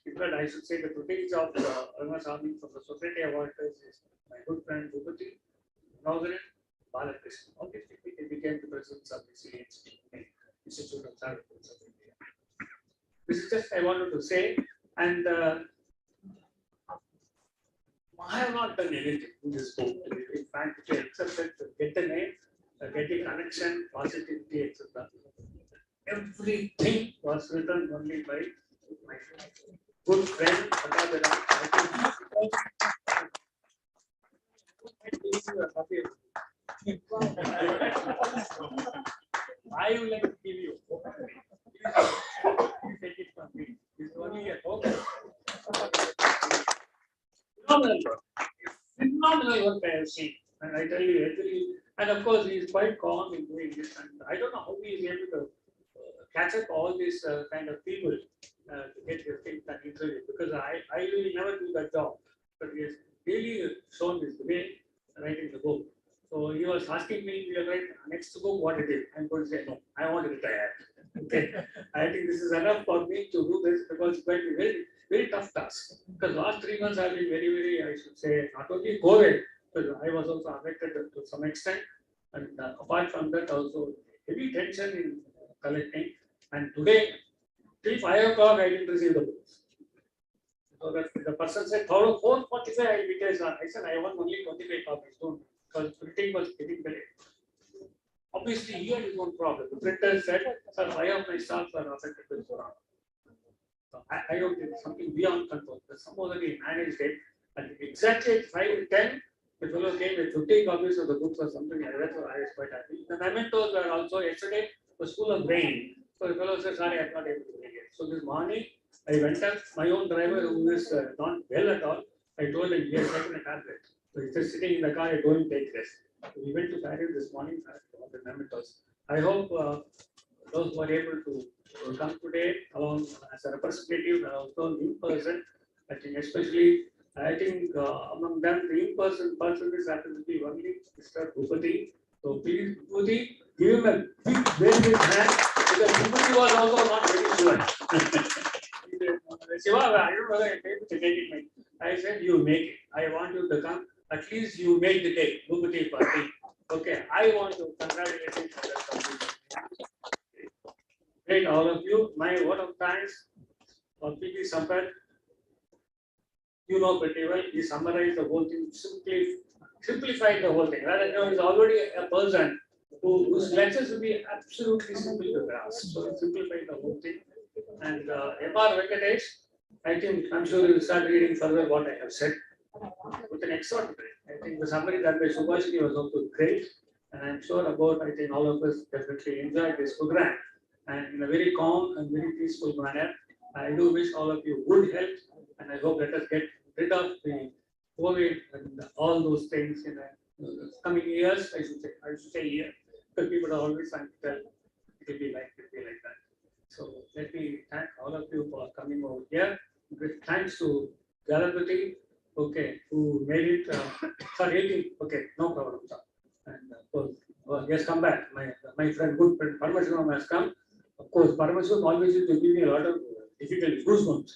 In fact, I should say the proteins of Rangasamy from the Society of Auditors is my good friend Bhupati, Nagaran, Balakrishnan. All these people became the presidents of the Institute of Services of India. This is just I wanted to say, and I have not done anything in this book. In fact, except to get the name, get the connection, positivity, etc. Everything was written only by my good friend. I would like to give you. Take it from me. It's only a hope. Phenomenal work I have seen, and I tell you, and of course he is quite calm in doing this, and I don't know how he is able to catch up all these kind of people to get their things done interview, because I will never do that job, but he has really shown this way writing the book. So he was asking me, we are writing next book, what it is. I'm going to say, no, I want to retire. Okay, I think this is enough for me to do this, because it's going to be very, very tough task. Because last 3 months have been very, very, I should say, not only COVID, but I was also affected to some extent. And apart from that, also heavy tension in collecting. And today, till 5 o'clock, I didn't receive the books. So that the person said, 4:45 I will be there. I said, I want only 25 copies. Don't, because printing was getting delayed. Obviously, he had his own problem. The printer said, sir, 5 of my staff are affected with corona. So I don't think it's something beyond control. But somebody managed it, and exactly at 5:10, The fellow came with 50 copies of the books or something like that, so I was quite happy. The mementos were also yesterday was full of rain. So the fellow said, sorry, I'm not able to make it. So this morning, I went up, my own driver who is not well at all, I told him he has taken a tablet. So he's just sitting in the car, I told him take this. So we went to Paris this morning for the mementos. I hope those who are able to come today along as a representative and also in person, I think especially, among them, the in-person person is happens to be only Mr. Bhupati. So please, Bhupati, give him a big, very big hand, because Bhupati was also not very sure. Shiva, I don't know whether I able to take it. I said, you make it. I want you to come. At least you make the day, Bhupati party. Okay, I want to congratulate you for that completion. Great, all of you. My word of thanks for B Sampath. You know pretty well, he summarized the whole thing, simplified the whole thing. Rather, he's already a person whose lectures will be absolutely simple to grasp. So he simplified the whole thing. And Venkatesh, I think I'm sure you will start reading further what I have said with an extraordinary. I think the summary that by Subhashini was also great. And I'm sure about, I think all of us definitely enjoyed this program. And in a very calm and very peaceful manner, I do wish all of you good health. And I hope let us get rid of the COVID and all those things in the coming years. I should say year, because people are always trying to tell it will be like that. So let me thank all of you for coming over here. With thanks to Jalapati, okay, who made it. Sorry, 18. Okay, no problem. Sir. And of course, he has come back. My friend, good friend Paramasivam has come. Of course, Paramasivam always used to give me a lot of difficulties, goosebumps.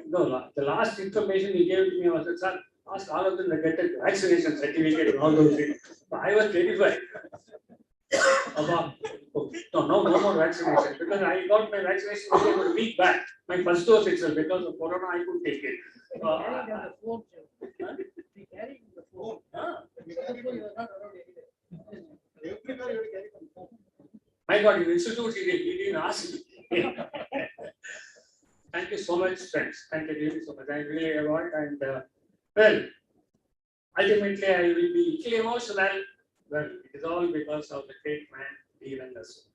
No, the last information he gave to me was that, sir, ask all of them to get a vaccination certificate and all those things. So I was terrified about, no more vaccination, because I got my vaccination a week back, my first dose itself, because of Corona, I couldn't take it. I got in institute, he didn't ask me. Thank you so much, friends. Thank you really so much. I really avoid and well, ultimately I will be equally emotional. Well, it is all because of the great man, B Rangasamy.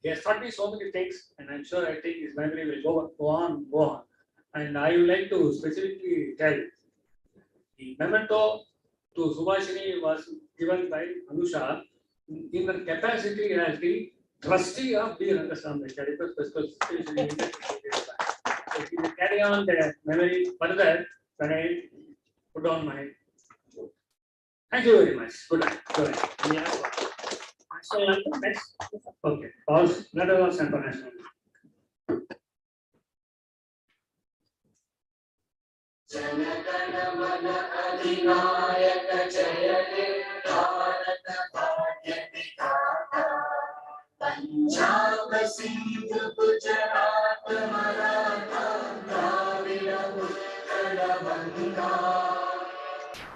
He has taught me so many things, and I'm sure I think his memory will go on. And I would like to specifically tell the memento to Subhashini was given by Anusha in her capacity as the trustee of B Rangasamy Fiscal. So he will carry on the memory further when I put on my. Thank you very much. Good night. Good night. National anthem next. Okay. Pause. Let us go for national. Janaganamana Adhinayaka Jaya He Bharat Bhagya Vidhata Punjab Sindhu Gujarat Maratha Dravida Uttara Banga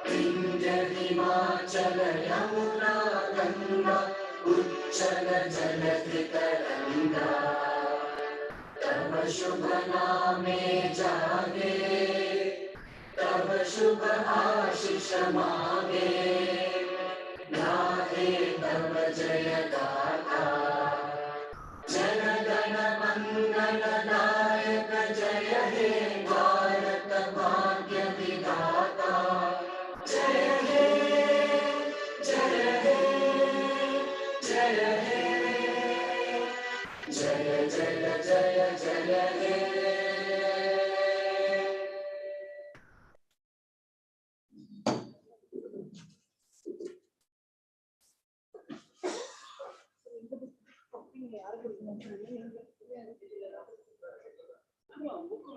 Vindhya Himachala Yamuna Ganga Uchala Jalati Taranga Tava Shubha Name Jage तब शुभ आशीष मांगे गाहे तब जय गाथा जन गण मंगल नायक जय हे भारत भाग्य विधाता जय हे जय हे जय हे जय जय जय जय हे